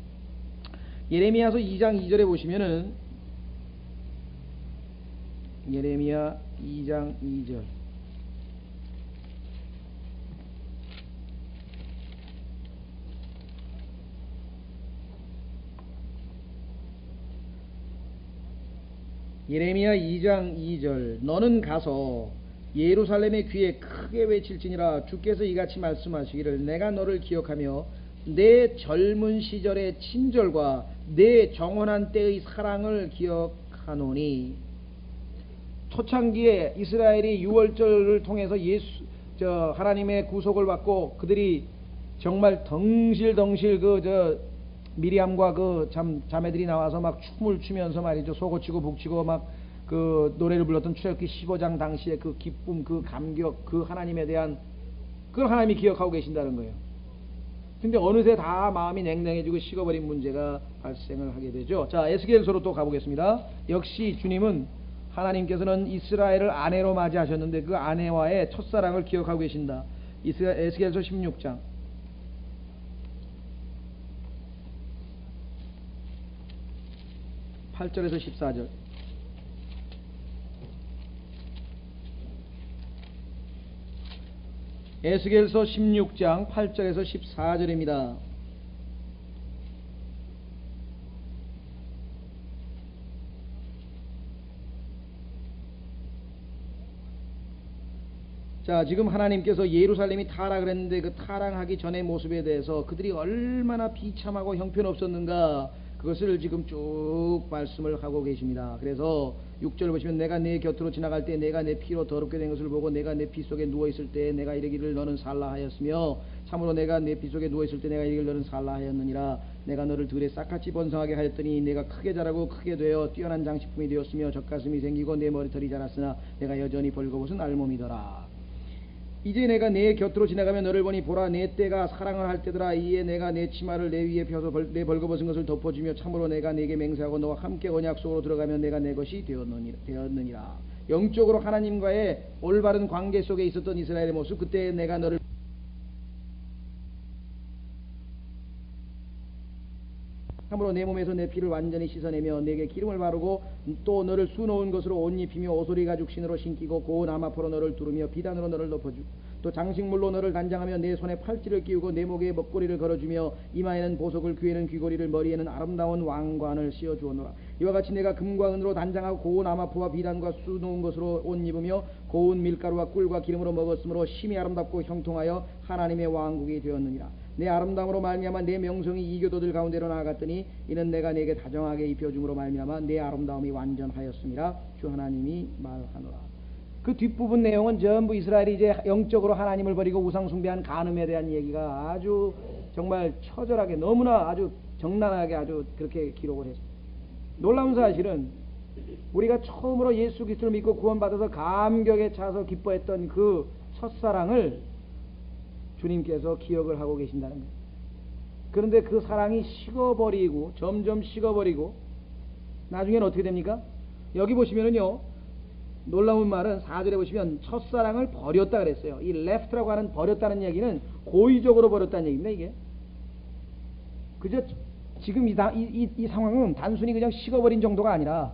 예레미야서 2장 2절에 보시면은, 예레미야 2장 2절, 예레미야 2장 2절, 너는 가서 예루살렘의 귀에 크게 외칠지니라. 주께서 이같이 말씀하시기를, 내가 너를 기억하며 내 젊은 시절의 친절과 내 정원한 때의 사랑을 기억하노니. 초창기에 이스라엘이 유월절을 통해서 하나님의 구속을 받고 그들이 정말 덩실덩실 미리암과 자매들이 나와서 막 춤을 추면서 말이죠, 소고치고 북치고 막 그 노래를 불렀던 출애굽기 15장 당시에 그 기쁨, 그 감격, 그 하나님에 대한, 그걸 하나님이 기억하고 계신다는 거예요. 근데 어느새 다 마음이 냉랭해지고 식어버린 문제가 발생을 하게 되죠. 자, 에스겔서로 또 가보겠습니다. 역시 주님은, 하나님께서는 이스라엘을 아내로 맞이하셨는데 그 아내와의 첫사랑을 기억하고 계신다. 에스겔서 16장 8절에서 14절. 에스겔서 16장 8절에서 14절입니다. 자, 지금 하나님께서 예루살렘이 타락을 했는데 그 타락하기 전의 모습에 대해서 그들이 얼마나 비참하고 형편없었는가, 그것을 지금 쭉 말씀을 하고 계십니다. 그래서 6절 보시면 내가 내 곁으로 지나갈 때 내가 내 피로 더럽게 된 것을 보고 내가 내 피 속에 누워있을 때 내가 이르기를 너는 살라 하였으며 참으로 내가 내 피 속에 누워있을 때 내가 이르기를 너는 살라 하였느니라. 내가 너를 들에 싹같이 번성하게 하였더니 내가 크게 자라고 크게 되어 뛰어난 장식품이 되었으며 젖가슴이 생기고 내 머리털이 자랐으나 내가 여전히 벌거벗은 알몸이더라. 이제 내가 내 곁으로 지나가면 너를 보니 보라 내 때가 사랑을 할 때더라. 이에 내가 내 치마를 내 위에 펴서 내 벌거벗은 것을 덮어주며 참으로 내가 내게 맹세하고 너와 함께 언약 속으로 들어가면 내가 내 것이 되었느니라. 영적으로 하나님과의 올바른 관계 속에 있었던 이스라엘의 모습, 그때 내가 너를 참으로 내 몸에서 내 피를 완전히 씻어내며 내게 기름을 바르고 또 너를 수놓은 것으로 옷 입히며 오소리 가죽 신으로 신기고 고운 암아포로 너를 두르며 비단으로 너를 덮어주고 또 장식물로 너를 단장하며 내 손에 팔찌를 끼우고 내 목에 먹고리를 걸어주며 이마에는 보석을 귀에는 귀고리를 머리에는 아름다운 왕관을 씌워주었노라. 이와 같이 내가 금과 은으로 단장하고 고운 암아포와 비단과 수놓은 것으로 옷 입으며 고운 밀가루와 꿀과 기름으로 먹었으므로 심히 아름답고 형통하여 하나님의 왕국이 되었느니라. 내 아름다움으로 말미암아 내 명성이 이교도들 가운데로 나아갔더니 이는 내가 내게 다정하게 입혀줌으로 말미암아 내 아름다움이 완전하였음이라. 주 하나님이 말하노라. 그 뒷부분 내용은 전부 이스라엘이 이제 영적으로 하나님을 버리고 우상 숭배한 간음에 대한 얘기가 아주 정말 처절하게 너무나 아주 적나라하게 아주 그렇게 기록을 했습니다. 놀라운 사실은 우리가 처음으로 예수 그리스도를 믿고 구원받아서 감격에 차서 기뻐했던 그 첫사랑을 주님께서 기억을 하고 계신다는 거예요. 그런데 그 사랑이 식어버리고 점점 식어버리고 나중에는 어떻게 됩니까? 여기 보시면은요, 놀라운 말은 4절에 보시면 첫사랑을 버렸다 그랬어요. 이 left라고 하는 버렸다는 얘기는 고의적으로 버렸다는 얘기입니다. 이게 그저 지금 이 상황은 단순히 그냥 식어버린 정도가 아니라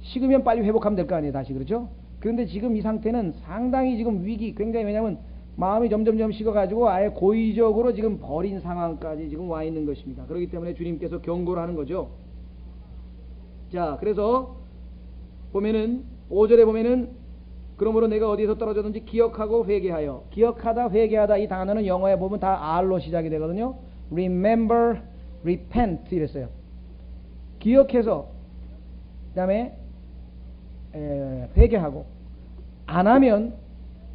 식으면 빨리 회복하면 될 거 아니에요, 다시. 그렇죠? 그런데 지금 이 상태는 상당히 지금 위기, 굉장히, 왜냐하면 마음이 점점점 식어가지고 아예 고의적으로 지금 버린 상황까지 지금 와 있는 것입니다. 그렇기 때문에 주님께서 경고를 하는 거죠. 자, 그래서 보면은 5절에 보면은 그러므로 내가 어디에서 떨어졌는지 기억하고 회개하여. 기억하다, 회개하다, 이 단어는 영어에 보면 다 R로 시작이 되거든요. Remember, repent 이랬어요. 기억해서, 그 다음에 회개하고, 안 하면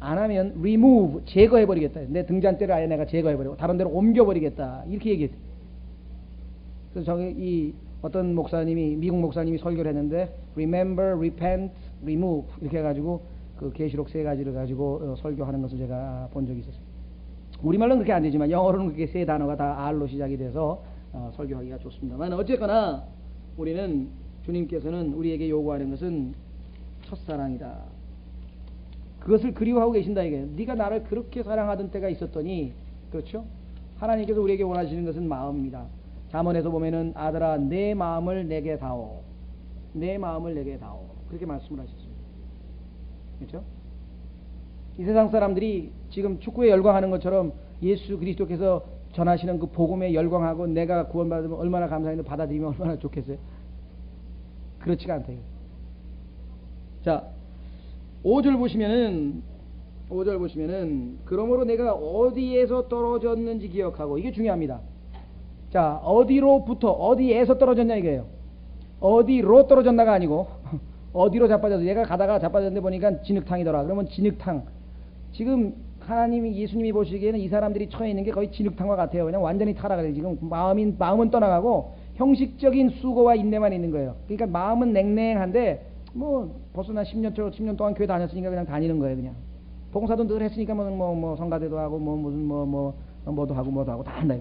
remove, 제거해버리겠다. 내 등잔대를 아예 내가 제거해버리고 다른 데로 옮겨버리겠다, 이렇게 얘기했어요. 그래서 저기 이 어떤 목사님이, 미국 목사님이 설교를 했는데 remember, repent, remove 이렇게 해가지고 그 계시록 3가지를 가지고 설교하는 것을 제가 본 적이 있었어요. 우리말로는 그렇게 안 되지만 영어로는 그렇게 3단어가 다 R로 시작이 돼서 설교하기가 좋습니다만, 어쨌거나 우리는 주님께서는 우리에게 요구하는 것은 첫사랑이다. 그것을 그리워하고 계신다 이게. 네가 나를 그렇게 사랑하던 때가 있었더니, 그렇죠? 하나님께서 우리에게 원하시는 것은 마음입니다. 잠언에서 보면은 아들아 내 마음을 내게 다오, 내 마음을 내게 다오, 그렇게 말씀을 하셨습니다. 그렇죠? 이 세상 사람들이 지금 축구에 열광하는 것처럼 예수 그리스도께서 전하시는 그 복음에 열광하고 내가 구원받으면 얼마나 감사했는데 받아들이면 얼마나 좋겠어요? 그렇지가 않다. 자, 5절 보시면은 그러므로 내가 어디에서 떨어졌는지 기억하고, 이게 중요합니다. 자, 어디로부터, 어디에서 떨어졌냐 이거예요. 어디로 떨어졌나가 아니고 어디로 자빠져서, 얘가 가다가 자빠졌는데 보니까 진흙탕이더라. 그러면 진흙탕. 지금 하나님이, 예수님이 보시기에는 이 사람들이 처해 있는 게 거의 진흙탕과 같아요. 그냥 완전히 타락을 해요. 지금 마음은 떠나가고 형식적인 수고와 인내만 있는 거예요. 그러니까 마음은 냉랭한데 뭐 벌써 나 10년 동안 교회 다녔으니까 그냥 다니는 거예요. 그냥 봉사도 늘 했으니까 뭐 성가대도 하고 뭐도 하고 다 한다.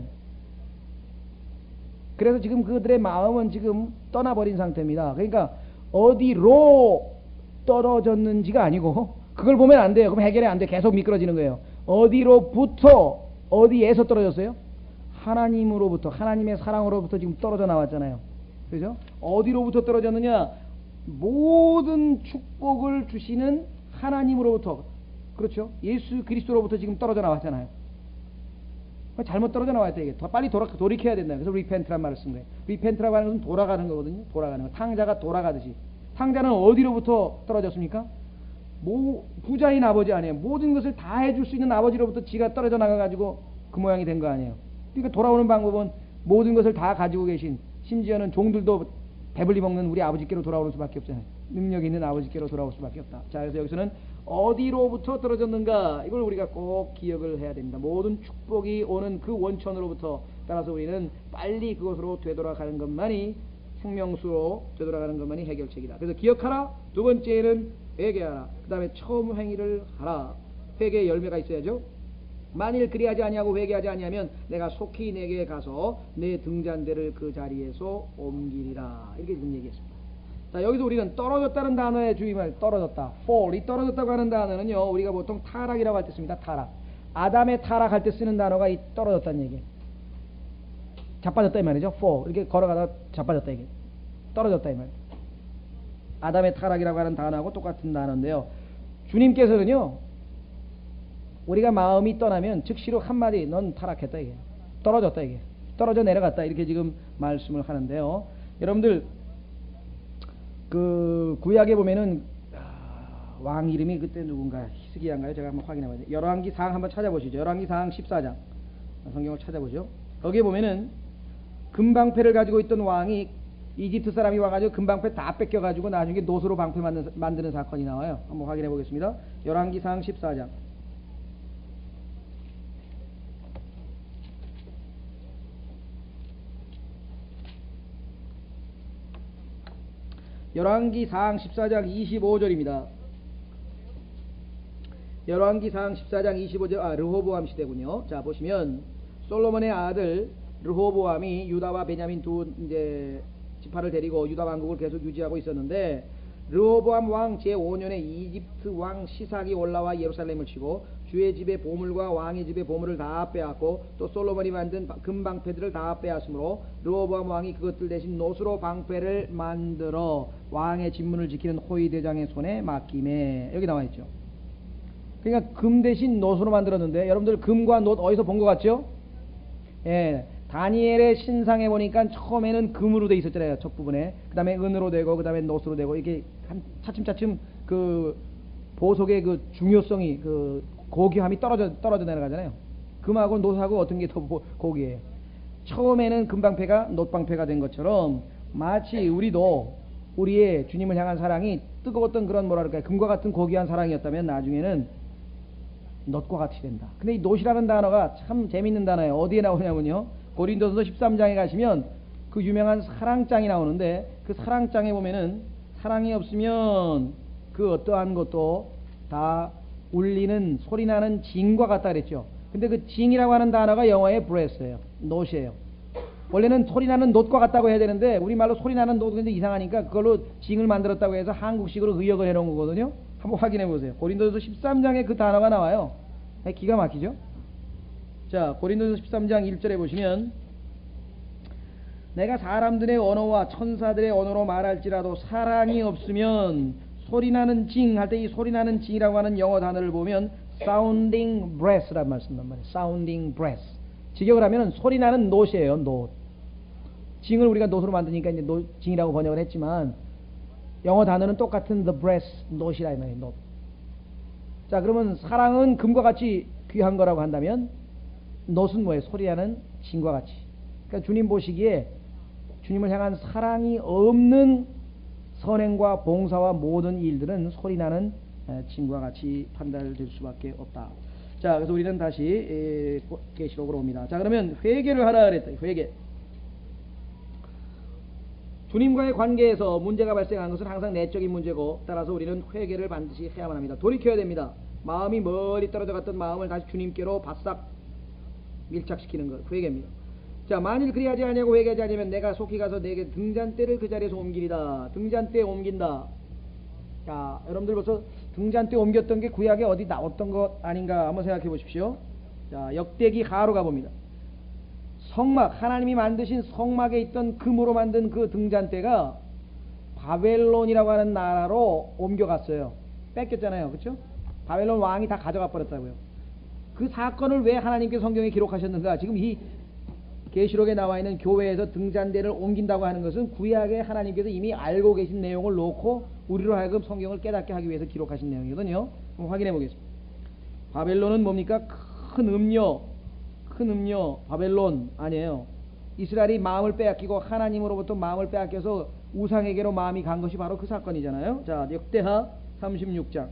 그래서 지금 그들의 마음은 지금 떠나버린 상태입니다. 그러니까 어디로 떨어졌는지가 아니고, 그걸 보면 안 돼요. 그럼 해결이 안 돼. 계속 미끄러지는 거예요. 어디로부터, 어디에서 떨어졌어요? 하나님으로부터, 하나님의 사랑으로부터 지금 떨어져 나왔잖아요. 그죠? 어디로부터 떨어졌느냐? 모든 축복을 주시는 하나님으로부터, 그렇죠? 예수 그리스도로부터 지금 떨어져 나왔잖아요. 잘못 떨어져 나와야 돼. 이게 더 빨리 돌이켜야 된다. 그래서 repent란 말을 쓴 거예요. repent라고 하는 것은 돌아가는 거거든요. 돌아가는 거. 탕자가 돌아가듯이. 탕자는 어디로부터 떨어졌습니까? 부자인 아버지 아니에요. 모든 것을 다 해줄 수 있는 아버지로부터 지가 떨어져 나가가지고 그 모양이 된 거 아니에요. 그러니까 돌아오는 방법은 모든 것을 다 가지고 계신, 심지어는 종들도 배불리 먹는 우리 아버지께로 돌아오는 수밖에 없잖아요. 능력 있는 아버지께로 돌아올 수밖에 없다. 자, 그래서 여기서는 어디로부터 떨어졌는가, 이걸 우리가 꼭 기억을 해야 됩니다. 모든 축복이 오는 그 원천으로부터, 따라서 우리는 빨리 그것으로 되돌아가는 것만이, 생명수로 되돌아가는 것만이 해결책이다. 그래서 기억하라. 두 번째는 회개하라. 그 다음에 처음 행위를 하라. 회개의 열매가 있어야죠. 만일 그리하지 아니하고 회개하지 아니하면 내가 속히 내게 가서 내 등잔대를 그 자리에서 옮기리라. 이렇게 지금 얘기했습니다. 자, 여기서 우리는 떨어졌다는 단어에 주의만, 떨어졌다, fall, 이 떨어졌다고 하는 단어는요, 우리가 보통 타락이라고 할 때 씁니다. 타락. 아담의 타락할 때 쓰는 단어가 이 떨어졌다는 얘기예요. 자빠졌다 이 말이죠. fall, 이렇게 걸어가다가 자빠졌다 이게 떨어졌다 이 말. 아담의 타락이라고 하는 단어하고 똑같은 단어인데요, 주님께서는요, 우리가 마음이 떠나면 즉시로 한마디, 넌 타락했다 이게, 떨어졌다 이게, 떨어져 내려갔다, 이렇게 지금 말씀을 하는데요. 여러분들 그 구약에 보면은 왕 이름이 그때 누군가, 히스기야인가요? 제가 한번 확인해 봐야 돼요. 열왕기상 한번 찾아보시죠. 열왕기상 14장 성경을 찾아보죠. 거기에 보면은 금방패를 가지고 있던 왕이, 이집트 사람이 와가지고 금방패 다 뺏겨가지고 나중에 노수로 방패 만드는 사건이 나와요. 한번 확인해 보겠습니다. 열왕기상 14장. 열왕기상 14장 25절입니다. 열왕기상 14장 25절, 르호보암 시대군요. 자, 보시면 솔로몬의 아들 르호보암이 유다와 베냐민 두 이제 지파를 데리고 유다 왕국을 계속 유지하고 있었는데, 르호보암 왕 제5년에 이집트 왕 시삭이 올라와 예루살렘을 치고 주의 집의 보물과 왕의 집의 보물을 다 빼앗고 또 솔로몬이 만든 금방패들을 다 빼앗으므로 르호보암 왕이 그것들 대신 노수로 방패를 만들어 왕의 진문을 지키는 호위 대장의 손에 맡김에, 여기 나와 있죠. 그러니까 금 대신 노수로 만들었는데, 여러분들 금과 노 어디서 본 것 같죠? 예, 다니엘의 신상에 보니까 처음에는 금으로 돼 있었잖아요, 첫 부분에. 그 다음에 은으로 되고, 그 다음에 노수로 되고, 이게 한 차츰차츰 그 보석의 그 중요성이, 그 고귀함이 떨어져 내려가잖아요. 금하고 노수하고 어떤 게 더 고귀해요? 처음에는 금방패가 놋방패가 된 것처럼, 마치 우리도 우리의 주님을 향한 사랑이 뜨거웠던 그런 뭐랄까요, 금과 같은 고귀한 사랑이었다면 나중에는 놋과 같이 된다. 근데 이 놋이라는 단어가 참 재밌는 단어예요. 어디에 나오냐면요, 고린도서 13장에 가시면 그 유명한 사랑장이 나오는데, 그 사랑장에 보면은 사랑이 없으면 그 어떠한 것도 다 울리는 소리나는 징과 같다 그랬죠. 근데 그 징이라고 하는 단어가 영어의 breath예요. 놋이에요. 원래는 소리나는 놋과 같다고 해야 되는데 우리말로 소리나는 놋 근데 이상하니까 그걸로 징을 만들었다고 해서 한국식으로 의역을 해놓은 거거든요. 한번 확인해 보세요. 고린도서 13장에 그 단어가 나와요. 기가 막히죠. 자, 고린도서 13장 1절에 보시면, 내가 사람들의 언어와 천사들의 언어로 말할지라도 사랑이 없으면 소리나는 징 할 때, 이 소리나는 징이라고 하는 영어 단어를 보면 sounding breath란 말씀단 말이에요. sounding breath. 직역을 하면 소리나는 놋이에요. 놋. 징을 우리가 놋으로 만드니까 이제 징이라고 번역을 했지만 영어 단어는 똑같은 the breath, 놋이라 이 말이에요. 놋. 자, 그러면 사랑은 금과 같이 귀한 거라고 한다면 놋은 뭐예요? 소리나는 징과 같이. 그러니까 주님 보시기에 주님을 향한 사랑이 없는 선행과 봉사와 모든 일들은 소리나는 징과 같이 판단될 수밖에 없다. 자, 그래서 우리는 다시 계시록으로 옵니다. 자, 그러면 회개를 하라 그랬다. 회개. 주님과의 관계에서 문제가 발생한 것은 항상 내적인 문제고, 따라서 우리는 회개를 반드시 해야만 합니다. 돌이켜야 됩니다. 마음이 멀리 떨어져 갔던 마음을 다시 주님께로 바싹 밀착시키는 것, 회개입니다. 자, 만일 그리하지 아니하고 회개하지 아니하면 내가 속히 가서 내게 등잔대를 그 자리에서 옮기리다. 등잔대에 옮긴다. 자, 여러분들 벌써 등잔대에 옮겼던 게 구약에 어디 나왔던 것 아닌가 한번 생각해 보십시오. 자, 역대기 하로 가봅니다. 성막, 하나님이 만드신 성막에 있던 금으로 만든 그 등잔대가 바벨론이라고 하는 나라로 옮겨갔어요. 뺏겼잖아요. 그렇죠? 바벨론 왕이 다 가져가 버렸다고요. 그 사건을 왜 하나님께 성경에 기록하셨는가? 지금 이 계시록에 나와 있는 교회에서 등잔대를 옮긴다고 하는 것은 구약에 하나님께서 이미 알고 계신 내용을 놓고 우리로 하여금 성경을 깨닫게 하기 위해서 기록하신 내용이거든요. 한번 확인해 보겠습니다. 바벨론은 뭡니까? 큰 음료 바벨론 아니에요. 이스라엘이 마음을 빼앗기고 하나님으로부터 마음을 빼앗겨서 우상에게로 마음이 간 것이 바로 그 사건이잖아요. 자, 역대하 36장.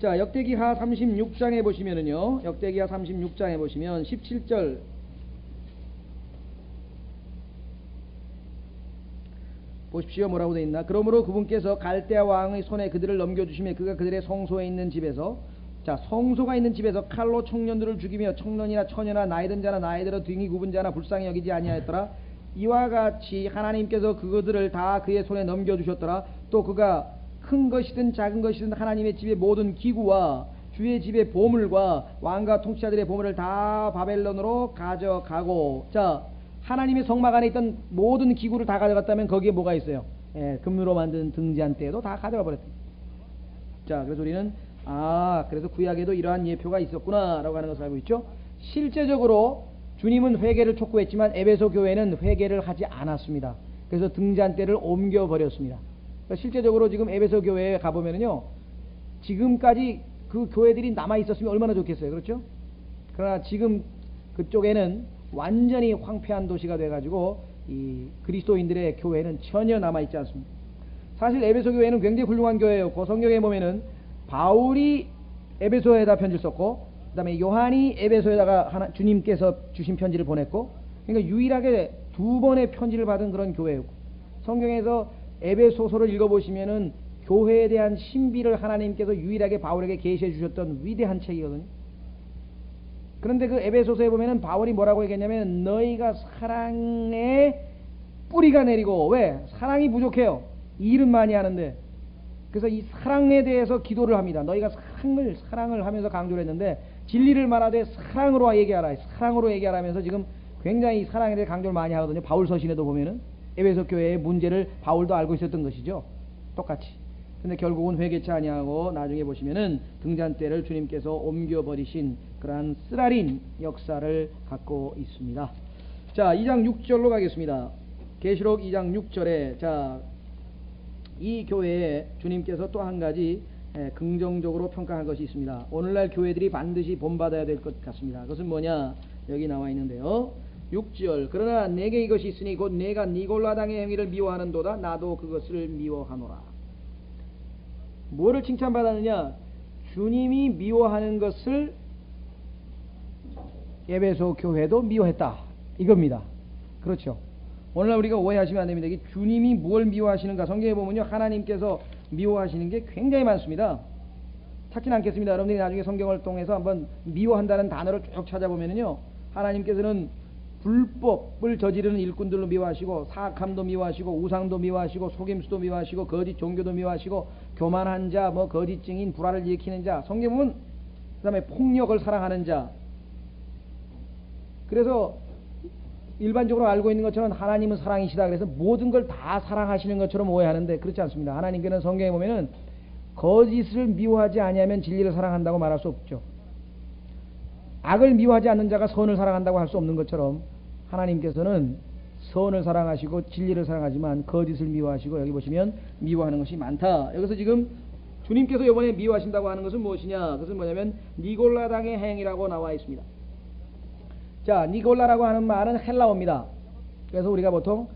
자, 역대기하 36장에 보시면은요, 역대기하 36장에 보시면 17절 보십시오. 뭐라고 되어 있나? 그러므로 그분께서 갈대아 왕의 손에 그들을 넘겨주시며 그가 그들의 성소에 있는 집에서, 자, 성소가 있는 집에서 칼로 청년들을 죽이며 청년이나 처녀나 나이든 자나 나이들어 등이 굽은 자나 불쌍히 여기지 아니하였더라. 이와 같이 하나님께서 그들을 다 그의 손에 넘겨주셨더라. 또 그가 큰 것이든 작은 것이든 하나님의 집의 모든 기구와 주의 집의 보물과 왕과 통치자들의 보물을 다 바벨론으로 가져가고, 자, 하나님의 성막 안에 있던 모든 기구를 다 가져갔다면 거기에 뭐가 있어요? 금으로 만든 등잔대도 다 가져가 버렸다. 자, 그래서 우리는 그래서 구약에도 이러한 예표가 있었구나 라고 하는 것을 알고 있죠. 실제적으로 주님은 회개를 촉구했지만 에베소 교회는 회개를 하지 않았습니다. 그래서 등잔대를 옮겨 버렸습니다. 그러니까 실제적으로 지금 에베소 교회에 가보면은요, 지금까지 그 교회들이 남아 있었으면 얼마나 좋겠어요. 그렇죠? 그러나 지금 그쪽에는 완전히 황폐한 도시가 돼가지고 이 그리스도인들의 교회는 전혀 남아있지 않습니다. 사실 에베소 교회는 굉장히 훌륭한 교회예요. 그 성경에 보면은 바울이 에베소에다 편지를 썼고, 그 다음에 요한이 에베소에다가 주님께서 주신 편지를 보냈고, 그러니까 유일하게 2번의 편지를 받은 그런 교회였고, 성경에서 에베소서를 읽어보시면은 교회에 대한 신비를 하나님께서 유일하게 바울에게 계시해 주셨던 위대한 책이거든요. 그런데 그 에베소서에 보면은 바울이 뭐라고 얘기했냐면, 너희가 사랑에 뿌리가 내리고, 왜? 사랑이 부족해요. 일은 많이 하는데. 그래서 이 사랑에 대해서 기도를 합니다. 너희가 사랑을 하면서 강조를 했는데, 진리를 말하되 사랑으로 얘기하라. 사랑으로 얘기하라 하면서 지금 굉장히 사랑에 대해 강조를 많이 하거든요. 바울 서신에도 보면은 에베소 교회의 문제를 바울도 알고 있었던 것이죠. 똑같이. 근데 결국은 회개치 아니하고 나중에 보시면은 등잔대를 주님께서 옮겨버리신 그러한 쓰라린 역사를 갖고 있습니다. 자, 2장 6절로 가겠습니다. 계시록 2장 6절에 자, 이 교회에 주님께서 또 한 가지 긍정적으로 평가한 것이 있습니다. 오늘날 교회들이 반드시 본받아야 될 것 같습니다. 그것은 뭐냐? 여기 나와 있는데요. 6절. 그러나 내게 이것이 있으니 곧 내가 니골라당의 행위를 미워하는도다. 나도 그것을 미워하노라. 뭐를 칭찬받았느냐? 주님이 미워하는 것을 에베소 교회도 미워했다, 이겁니다. 그렇죠? 오늘날 우리가 오해하시면 안 됩니다. 이게 주님이 뭘 미워하시는가? 성경에 보면요, 하나님께서 미워하시는 게 굉장히 많습니다. 찾진 않겠습니다. 여러분들이 나중에 성경을 통해서 한번 미워한다는 단어를 쭉 찾아보면요, 하나님께서는 불법을 저지르는 일꾼들로 미워하시고, 사악함도 미워하시고, 우상도 미워하시고, 속임수도 미워하시고, 거짓 종교도 미워하시고, 교만한 자, 거짓 증인, 불화를 일으키는 자, 성경 보면 그 다음에 폭력을 사랑하는 자. 그래서 일반적으로 알고 있는 것처럼 하나님은 사랑이시다, 그래서 모든 걸 다 사랑하시는 것처럼 오해하는데 그렇지 않습니다. 하나님께는 성경에 보면은 거짓을 미워하지 아니하면 진리를 사랑한다고 말할 수 없죠. 악을 미워하지 않는 자가 선을 사랑한다고 할 수 없는 것처럼 하나님께서는 선을 사랑하시고 진리를 사랑하지만 거짓을 미워하시고, 여기 보시면 미워하는 것이 많다. 여기서 지금 주님께서 이번에 미워하신다고 하는 것은 무엇이냐? 그것은 뭐냐면 니골라당의 행위라고 나와 있습니다. 자, 니골라라고 하는 말은 헬라어입니다. 그래서 우리가 보통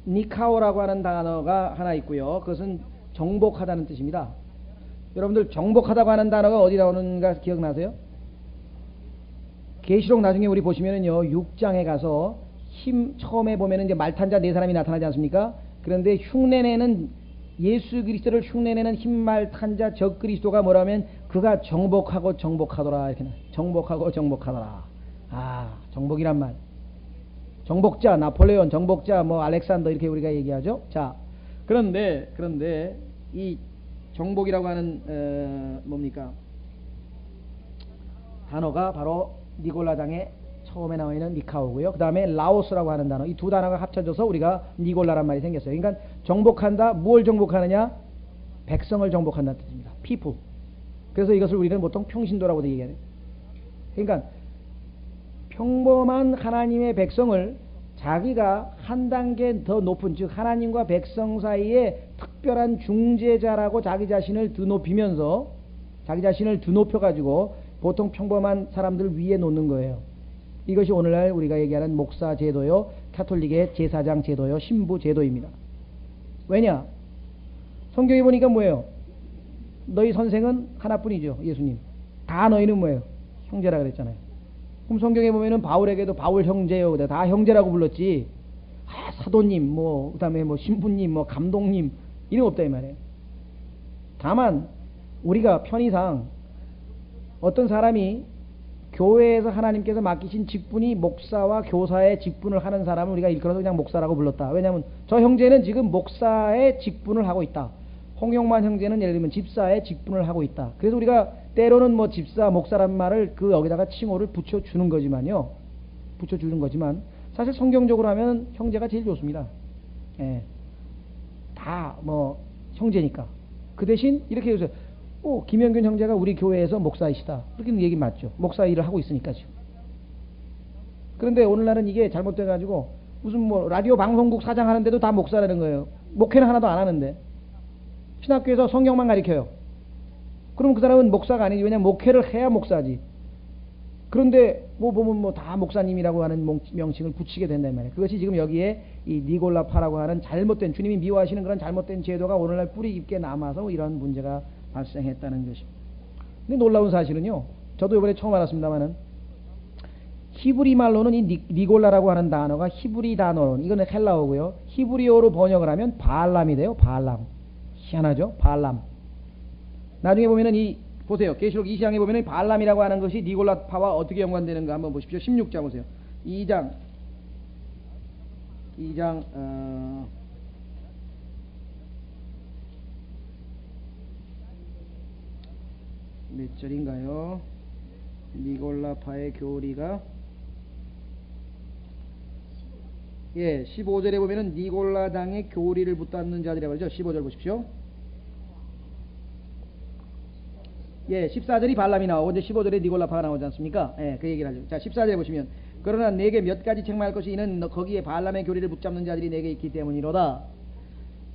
니카오라고 하는 단어가 하나 있고요. 그것은 정복하다는 뜻입니다. 여러분들 정복하다고 하는 단어가 어디 나오는가 기억나세요? 계시록 나중에 우리 보시면은요, 6장에 가서 처음에 보면은 이제 말 탄 자 4사람이 나타나지 않습니까? 그런데 흉내내는 예수 그리스도를 흉내내는 흰말 탄 자 적 그리스도가 뭐라면 그가 정복하고 정복하더라, 이렇게 정복하고 정복하더라. 정복이란 말. 정복자, 나폴레온, 정복자, 알렉산더, 이렇게 우리가 얘기하죠. 자, 그런데 이 정복이라고 하는 뭡니까? 단어가 바로 니골라당의 처음에 나와 있는 미카오고요. 그 다음에 라오스라고 하는 단어, 이 두 단어가 합쳐져서 우리가 니골라란 말이 생겼어요. 그러니까 정복한다, 무엇을 정복하느냐? 백성을 정복한다는 뜻입니다. people. 그래서 이것을 우리는 보통 평신도라고도 얘기해요. 그러니까 평범한 하나님의 백성을 자기가 한 단계 더 높은, 즉 하나님과 백성 사이에 특별한 중재자라고 자기 자신을 드높이면서, 자기 자신을 드높여가지고 보통 평범한 사람들 위에 놓는 거예요. 이것이 오늘날 우리가 얘기하는 목사 제도요, 카톨릭의 제사장 제도요, 신부 제도입니다. 왜냐? 성경에 보니까 뭐예요? 너희 선생은 하나뿐이죠. 예수님. 다 너희는 뭐예요? 형제라 그랬잖아요. 그럼 성경에 보면은 바울에게도 바울 형제요, 다 형제라고 불렀지. 사도님, 뭐 그다음에 뭐 신부님, 뭐 감독님 이런 거 없다 이 말이에요. 다만 우리가 편의상 어떤 사람이 교회에서 하나님께서 맡기신 직분이 목사와 교사의 직분을 하는 사람을 우리가 일컬어서 그냥 목사라고 불렀다. 왜냐하면 저 형제는 지금 목사의 직분을 하고 있다. 홍용만 형제는 예를 들면 집사의 직분을 하고 있다. 그래서 우리가 때로는 뭐 집사, 목사란 말을 그 여기다가 칭호를 붙여주는 거지만요. 붙여주는 거지만 사실 성경적으로 하면 형제가 제일 좋습니다. 예. 다 뭐 형제니까. 그 대신 이렇게 해주세요. 김영균 형제가 우리 교회에서 목사이시다. 그렇게 얘기 맞죠. 목사 일을 하고 있으니까 지금. 그런데 오늘날은 이게 잘못돼가지고 무슨 뭐 라디오 방송국 사장 하는데도 다 목사라는 거예요. 목회는 하나도 안 하는데. 신학교에서 성경만 가르쳐요. 그럼 그 사람은 목사가 아니지. 왜냐면 목회를 해야 목사지. 그런데 뭐 보면 뭐 다 목사님이라고 하는 명칭을 붙이게 된단 말이에요. 그것이 지금 여기에 이 니골라파라고 하는 잘못된, 주님이 미워하시는 그런 잘못된 제도가 오늘날 뿌리 깊게 남아서 이런 문제가 발생했다는 것입니다. 근데 놀라운 사실은요, 저도 이번에 처음 알았습니다만은 히브리 말로는 이 니골라라고 하는 단어가 히브리 단어로는, 이거는 헬라어고요, 히브리어로 번역을 하면 바알람이 돼요. 바알람. 희한하죠? 바알람. 나중에 보면은 보세요. 계시록 2장에 보면은 바알람이라고 하는 것이 니골라파와 어떻게 연관되는가 한번 보십시오. 16장 보세요. 2장 몇 절인가요? 니골라파의 교리가 15절에 보면은 니골라당의 교리를 붙잡는 자들이라고 하죠. 15절 보십시오. 14절이 발람이 나오고 이제 15절에 니골라파가 나오지 않습니까? 그 얘기를 하죠. 자, 14절에 보시면 그러나 내게 몇 가지 책망할 것이 이는 거기에 발람의 교리를 붙잡는 자들이 내게 있기 때문이로다.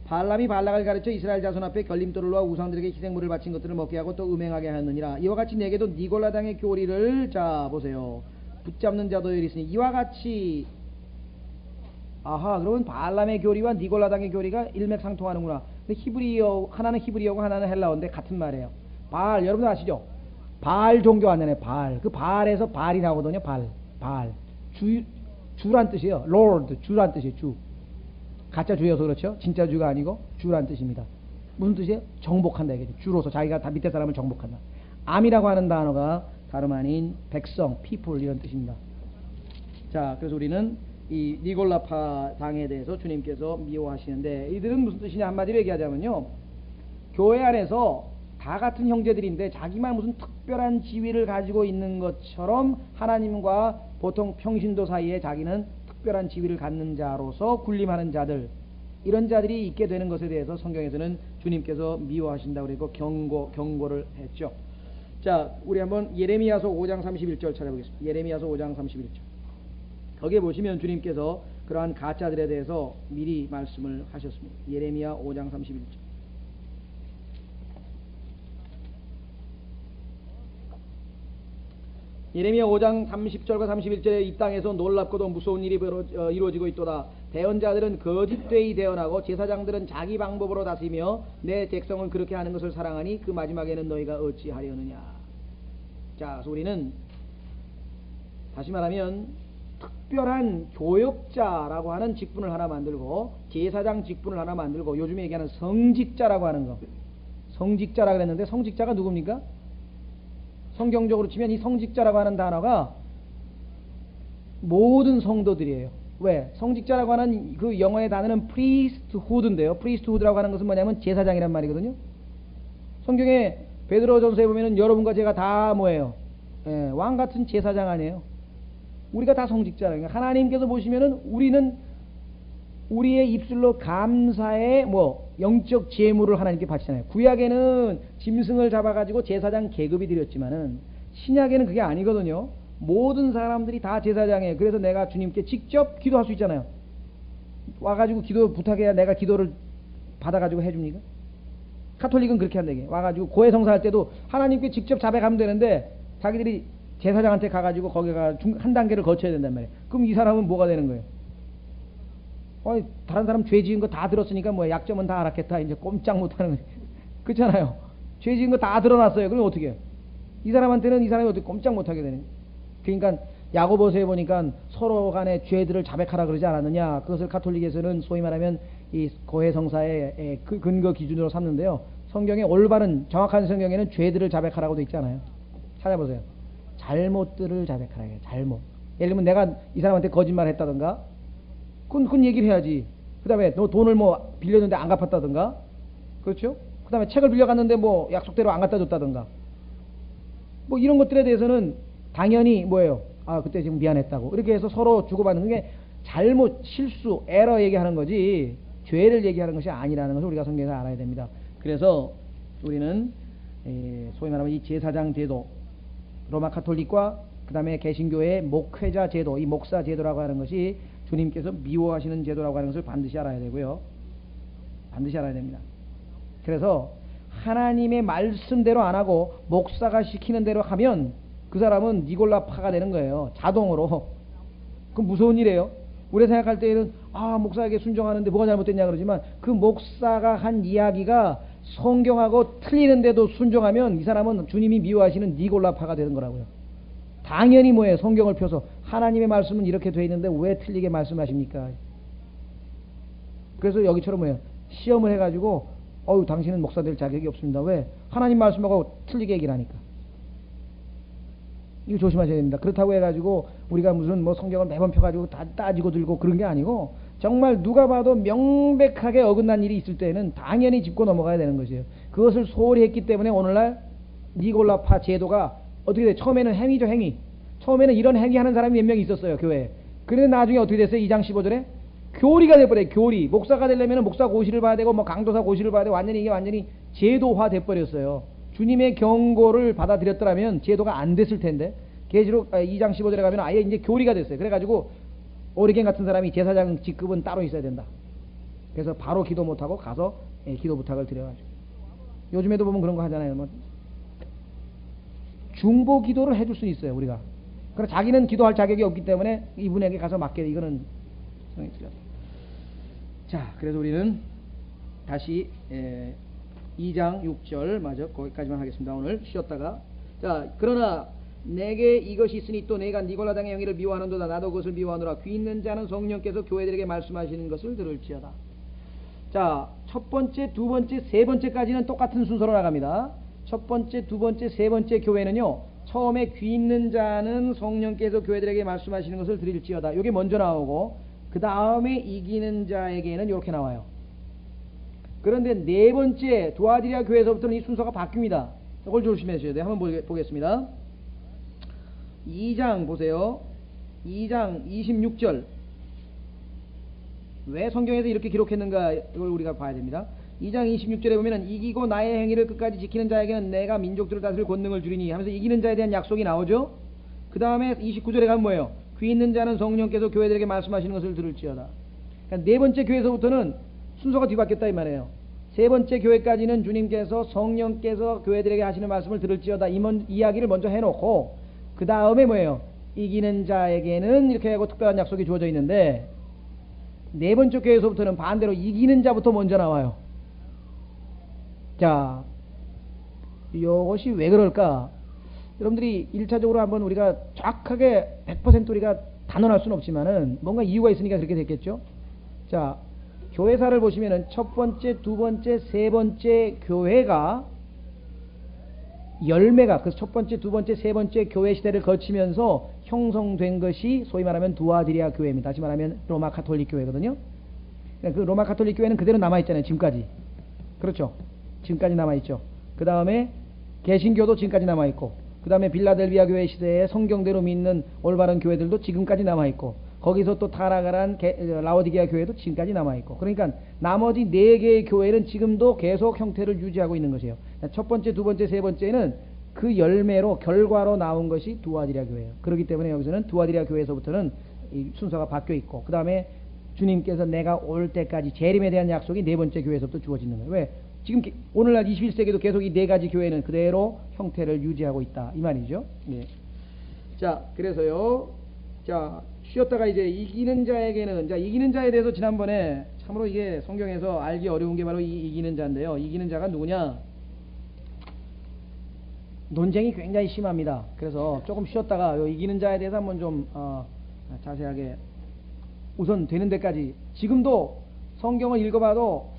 발람이 발락을 가르쳐 이스라엘 자손 앞에 걸림돌을 놓아 우상들에게 희생물을 바친 것들을 먹게 하고 또 음행하게 하느니라. 이와 같이 내게도 니골라당의 교리를, 자 보세요, 붙잡는 자도 있으니 이와 같이, 그러면 발람의 교리와 니골라당의 교리가 일맥상통하는구나. 근데 히브리어, 하나는 히브리어고 하나는 헬라어인데 같은 말이에요. 바알, 여러분 아시죠? 바알 종교 아니잖아요. 바알. 그 바알에서 발이 나오거든요. 발. 주란 뜻이에요. Lord, 주란 뜻이에요. 주. 가짜 주여서 그렇죠. 진짜 주가 아니고 주란 뜻입니다. 무슨 뜻이에요? 정복한다 이게. 주로서 자기가 다 밑에 사람을 정복한다. 암이라고 하는 단어가 다름 아닌 백성, people 이런 뜻입니다. 자, 그래서 우리는 이 니골라파 당에 대해서 주님께서 미워하시는데, 이들은 무슨 뜻이냐 한마디로 얘기하자면요, 교회 안에서 다 같은 형제들인데 자기만 무슨 특별한 지위를 가지고 있는 것처럼 하나님과 보통 평신도 사이에 자기는 특별한 지위를 갖는 자로서 군림하는 자들, 이런 자들이 있게 되는 것에 대해서 성경에서는 주님께서 미워하신다고 그리고 경고를 했죠. 자, 우리 한번 예레미야서 5장 31절 찾아보겠습니다. 예레미야서 5장 31절. 거기에 보시면 주님께서 그러한 가짜들에 대해서 미리 말씀을 하셨습니다. 예레미야 5장 31절. 예레미야 5장 30절과 31절에 이 땅에서 놀랍고도 무서운 일이 이루어지고 있도다. 대언자들은 거짓되이 대언하고 제사장들은 자기 방법으로 다스리며 내 백성은 그렇게 하는 것을 사랑하니 그 마지막에는 너희가 어찌하려느냐. 자, 그래서 우리는 다시 말하면 특별한 교역자라고 하는 직분을 하나 만들고 제사장 직분을 하나 만들고 요즘에 얘기하는 성직자라고 하는 거, 성직자라 그랬는데 성직자가 누굽니까? 성경적으로 치면 이 성직자라고 하는 단어가 모든 성도들이에요. 왜? 성직자라고 하는 그 영어의 단어는 priesthood인데요. priesthood라고 하는 것은 뭐냐면 제사장이란 말이거든요. 성경에 베드로전서에 보면은 여러분과 제가 다 뭐예요? 왕 같은 제사장 아니에요. 우리가 다 성직자라는 거예요. 하나님께서 보시면은 우리는 우리의 입술로 감사의 영적 제물을 하나님께 바치잖아요. 구약에는 짐승을 잡아가지고 제사장 계급이 드렸지만은 신약에는 그게 아니거든요. 모든 사람들이 다 제사장이에요. 그래서 내가 주님께 직접 기도할 수 있잖아요. 와가지고 기도 부탁해야 내가 기도를 받아가지고 해줍니까? 카톨릭은 그렇게 한다게. 와가지고 고해성사 할 때도 하나님께 직접 자백하면 되는데 자기들이 제사장한테 가가지고 거기가 한 단계를 거쳐야 된단 말이에요. 그럼 이 사람은 뭐가 되는 거예요? 다른 사람 죄 지은 거 다 들었으니까 약점은 다 알았겠다. 이제 꼼짝 못하는 거예요. 그렇잖아요. 죄 지은 거 다 드러났어요. 그럼 어떻게 해요? 이 사람한테는 이 사람이 어떻게 꼼짝 못하게 되는 거예요. 그러니까 야고보서에 보니까 서로 간의 죄들을 자백하라 그러지 않았느냐. 그것을 가톨릭에서는 소위 말하면 이 고해성사의 그 근거 기준으로 삼는데요. 성경에 올바른 정확한 성경에는 죄들을 자백하라고 돼 있잖아요. 찾아보세요. 잘못들을 자백하라. 잘못. 예를 들면 내가 이 사람한테 거짓말 했다든가 그건 얘기를 해야지. 그 다음에 너 돈을 빌렸는데 안 갚았다든가, 그렇죠? 그 다음에 책을 빌려갔는데 약속대로 안 갖다 줬다든가, 이런 것들에 대해서는 당연히 그때 지금 미안했다고 이렇게 해서 서로 주고받는 게 잘못, 실수, 에러 얘기하는 거지 죄를 얘기하는 것이 아니라는 것을 우리가 성경에서 알아야 됩니다. 그래서 우리는 소위 말하면 이 제사장 제도, 로마 카톨릭과 그 다음에 개신교의 목회자 제도, 이 목사 제도라고 하는 것이 주님께서 미워하시는 제도라고 하는 것을 반드시 알아야 되고요. 반드시 알아야 됩니다. 그래서 하나님의 말씀대로 안 하고 목사가 시키는 대로 하면 그 사람은 니골라파가 되는 거예요. 자동으로. 그건 무서운 일이에요. 우리가 생각할 때에는 목사에게 순종하는데 뭐가 잘못됐냐 그러지만 그 목사가 한 이야기가 성경하고 틀리는데도 순종하면 이 사람은 주님이 미워하시는 니골라파가 되는 거라고요. 당연히 성경을 펴서 하나님의 말씀은 이렇게 돼 있는데 왜 틀리게 말씀하십니까? 그래서 여기처럼 시험을 해가지고 당신은 목사 될 자격이 없습니다. 왜? 하나님 말씀하고 틀리게 얘기를 하니까. 이거 조심하셔야 됩니다. 그렇다고 해가지고 우리가 무슨 성경을 매번 펴가지고 다 따지고 들고 그런 게 아니고 정말 누가 봐도 명백하게 어긋난 일이 있을 때는 당연히 짚고 넘어가야 되는 것이에요. 그것을 소홀히 했기 때문에 오늘날 니골라파 제도가 어떻게 돼? 처음에는 행위죠, 행위. 처음에는 이런 행위하는 사람이 몇 명 있었어요, 교회에. 그런데 나중에 어떻게 됐어요? 2장 15절에 교리가 돼버려요. 교리. 목사가 되려면 목사 고시를 봐야 되고 강도사 고시를 봐야 되고 이게 완전히 제도화 돼버렸어요. 주님의 경고를 받아들였더라면 제도가 안 됐을 텐데. 계시록 2장 15절에 가면 아예 이제 교리가 됐어요. 그래가지고 오리겐 같은 사람이 제사장 직급은 따로 있어야 된다. 그래서 바로 기도 못하고 가서 기도 부탁을 드려가지고. 요즘에도 보면 그런 거 하잖아요. 중보 기도를 해줄 수 있어요, 우리가. 그러나 자기는 기도할 자격이 없기 때문에 이분에게 가서 맡게. 이거는 성경이 틀렸다. 자, 그래서 우리는 다시 2장 6절 맞아 거기까지만 하겠습니다. 오늘 쉬었다가 자, 그러나 내게 이것이 있으니 또 내가 니골라당의 행위를 미워하는도다. 나도 그것을 미워하노라. 귀 있는 자는 성령께서 교회들에게 말씀하시는 것을 들을지어다. 자, 첫 번째, 두 번째, 세 번째까지는 똑같은 순서로 나갑니다. 첫 번째, 두 번째, 세 번째 교회는요, 처음에 귀 있는 자는 성령께서 교회들에게 말씀하시는 것을 들을지어다. 이게 먼저 나오고 그 다음에 이기는 자에게는 이렇게 나와요. 그런데 네 번째 두아디리아 교회에서부터는 이 순서가 바뀝니다. 이걸 조심하셔야 돼요. 한번 보겠습니다. 2장 보세요. 2장 26절. 왜 성경에서 이렇게 기록했는가 이걸 우리가 봐야 됩니다. 2장 26절에 보면은 이기고 나의 행위를 끝까지 지키는 자에게는 내가 민족들을 다스릴 권능을 주리니 하면서 이기는 자에 대한 약속이 나오죠. 그 다음에 29절에 가면 뭐예요? 귀 있는 자는 성령께서 교회들에게 말씀하시는 것을 들을지어다. 그러니까 네 번째 교회에서부터는 순서가 뒤바뀌었다 이 말이에요. 세 번째 교회까지는 주님께서 성령께서 교회들에게 하시는 말씀을 들을지어다 이야기를 먼저 해놓고 그 다음에 뭐예요? 이기는 자에게는 이렇게 하고 특별한 약속이 주어져 있는데 네 번째 교회에서부터는 반대로 이기는 자부터 먼저 나와요. 자, 이것이 왜 그럴까? 여러분들이 1차적으로 한번 우리가 정확하게 100% 우리가 단언할 수는 없지만은 뭔가 이유가 있으니까 그렇게 됐겠죠? 자, 교회사를 보시면은 첫 번째, 두 번째, 세 번째 교회가 열매가 그 첫 번째, 두 번째, 세 번째 교회 시대를 거치면서 형성된 것이 소위 말하면 두아디리아 교회입니다. 다시 말하면 로마 가톨릭 교회거든요. 그 로마 가톨릭 교회는 그대로 남아있잖아요. 지금까지. 그렇죠. 지금까지 남아있죠. 그 다음에 개신교도 지금까지 남아있고 그 다음에 빌라델비아 교회 시대에 성경대로 믿는 올바른 교회들도 지금까지 남아있고, 거기서 또 타락한 라오디게아 교회도 지금까지 남아있고, 그러니까 나머지 4개의 교회는 지금도 계속 형태를 유지하고 있는 것이에요. 첫 번째, 두 번째, 세 번째는 그 열매로, 결과로 나온 것이 두아디라 교회예요. 그렇기 때문에 여기서는 두아디라 교회에서부터는 이 순서가 바뀌어 있고, 그 다음에 주님께서 내가 올 때까지 재림에 대한 약속이 4번째 교회에서부터 주어지는 거예요. 왜? 지금 오늘날 21세기도 계속 이 4가지 교회는 그대로 형태를 유지하고 있다, 이 말이죠. 예. 자, 그래서요, 자, 쉬었다가 이제 이기는 자에게는, 자, 이기는 자에 대해서 지난번에 참으로 이게 성경에서 알기 어려운 게 바로 이 이기는 자인데요. 이기는 자가 누구냐? 논쟁이 굉장히 심합니다. 그래서 조금 쉬었다가 요 이기는 자에 대해서 한번 좀 자세하게, 우선 되는 데까지, 지금도 성경을 읽어봐도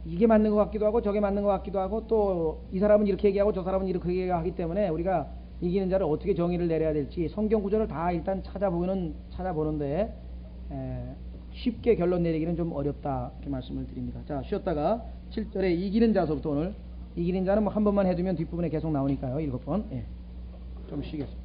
이게 맞는 것 같기도 하고 저게 맞는 것 같기도 하고, 또 이 사람은 이렇게 얘기하고 저 사람은 이렇게 얘기하기 때문에 우리가 이기는 자를 어떻게 정의를 내려야 될지 성경 구절을 다 일단 찾아보는데 쉽게 결론 내리기는 좀 어렵다, 이렇게 말씀을 드립니다. 자, 쉬었다가 7절에 이기는 자서부터, 오늘 이기는 자는 뭐 한 번만 해두면 뒷부분에 계속 나오니까요. 7번. 좀 쉬겠습니다.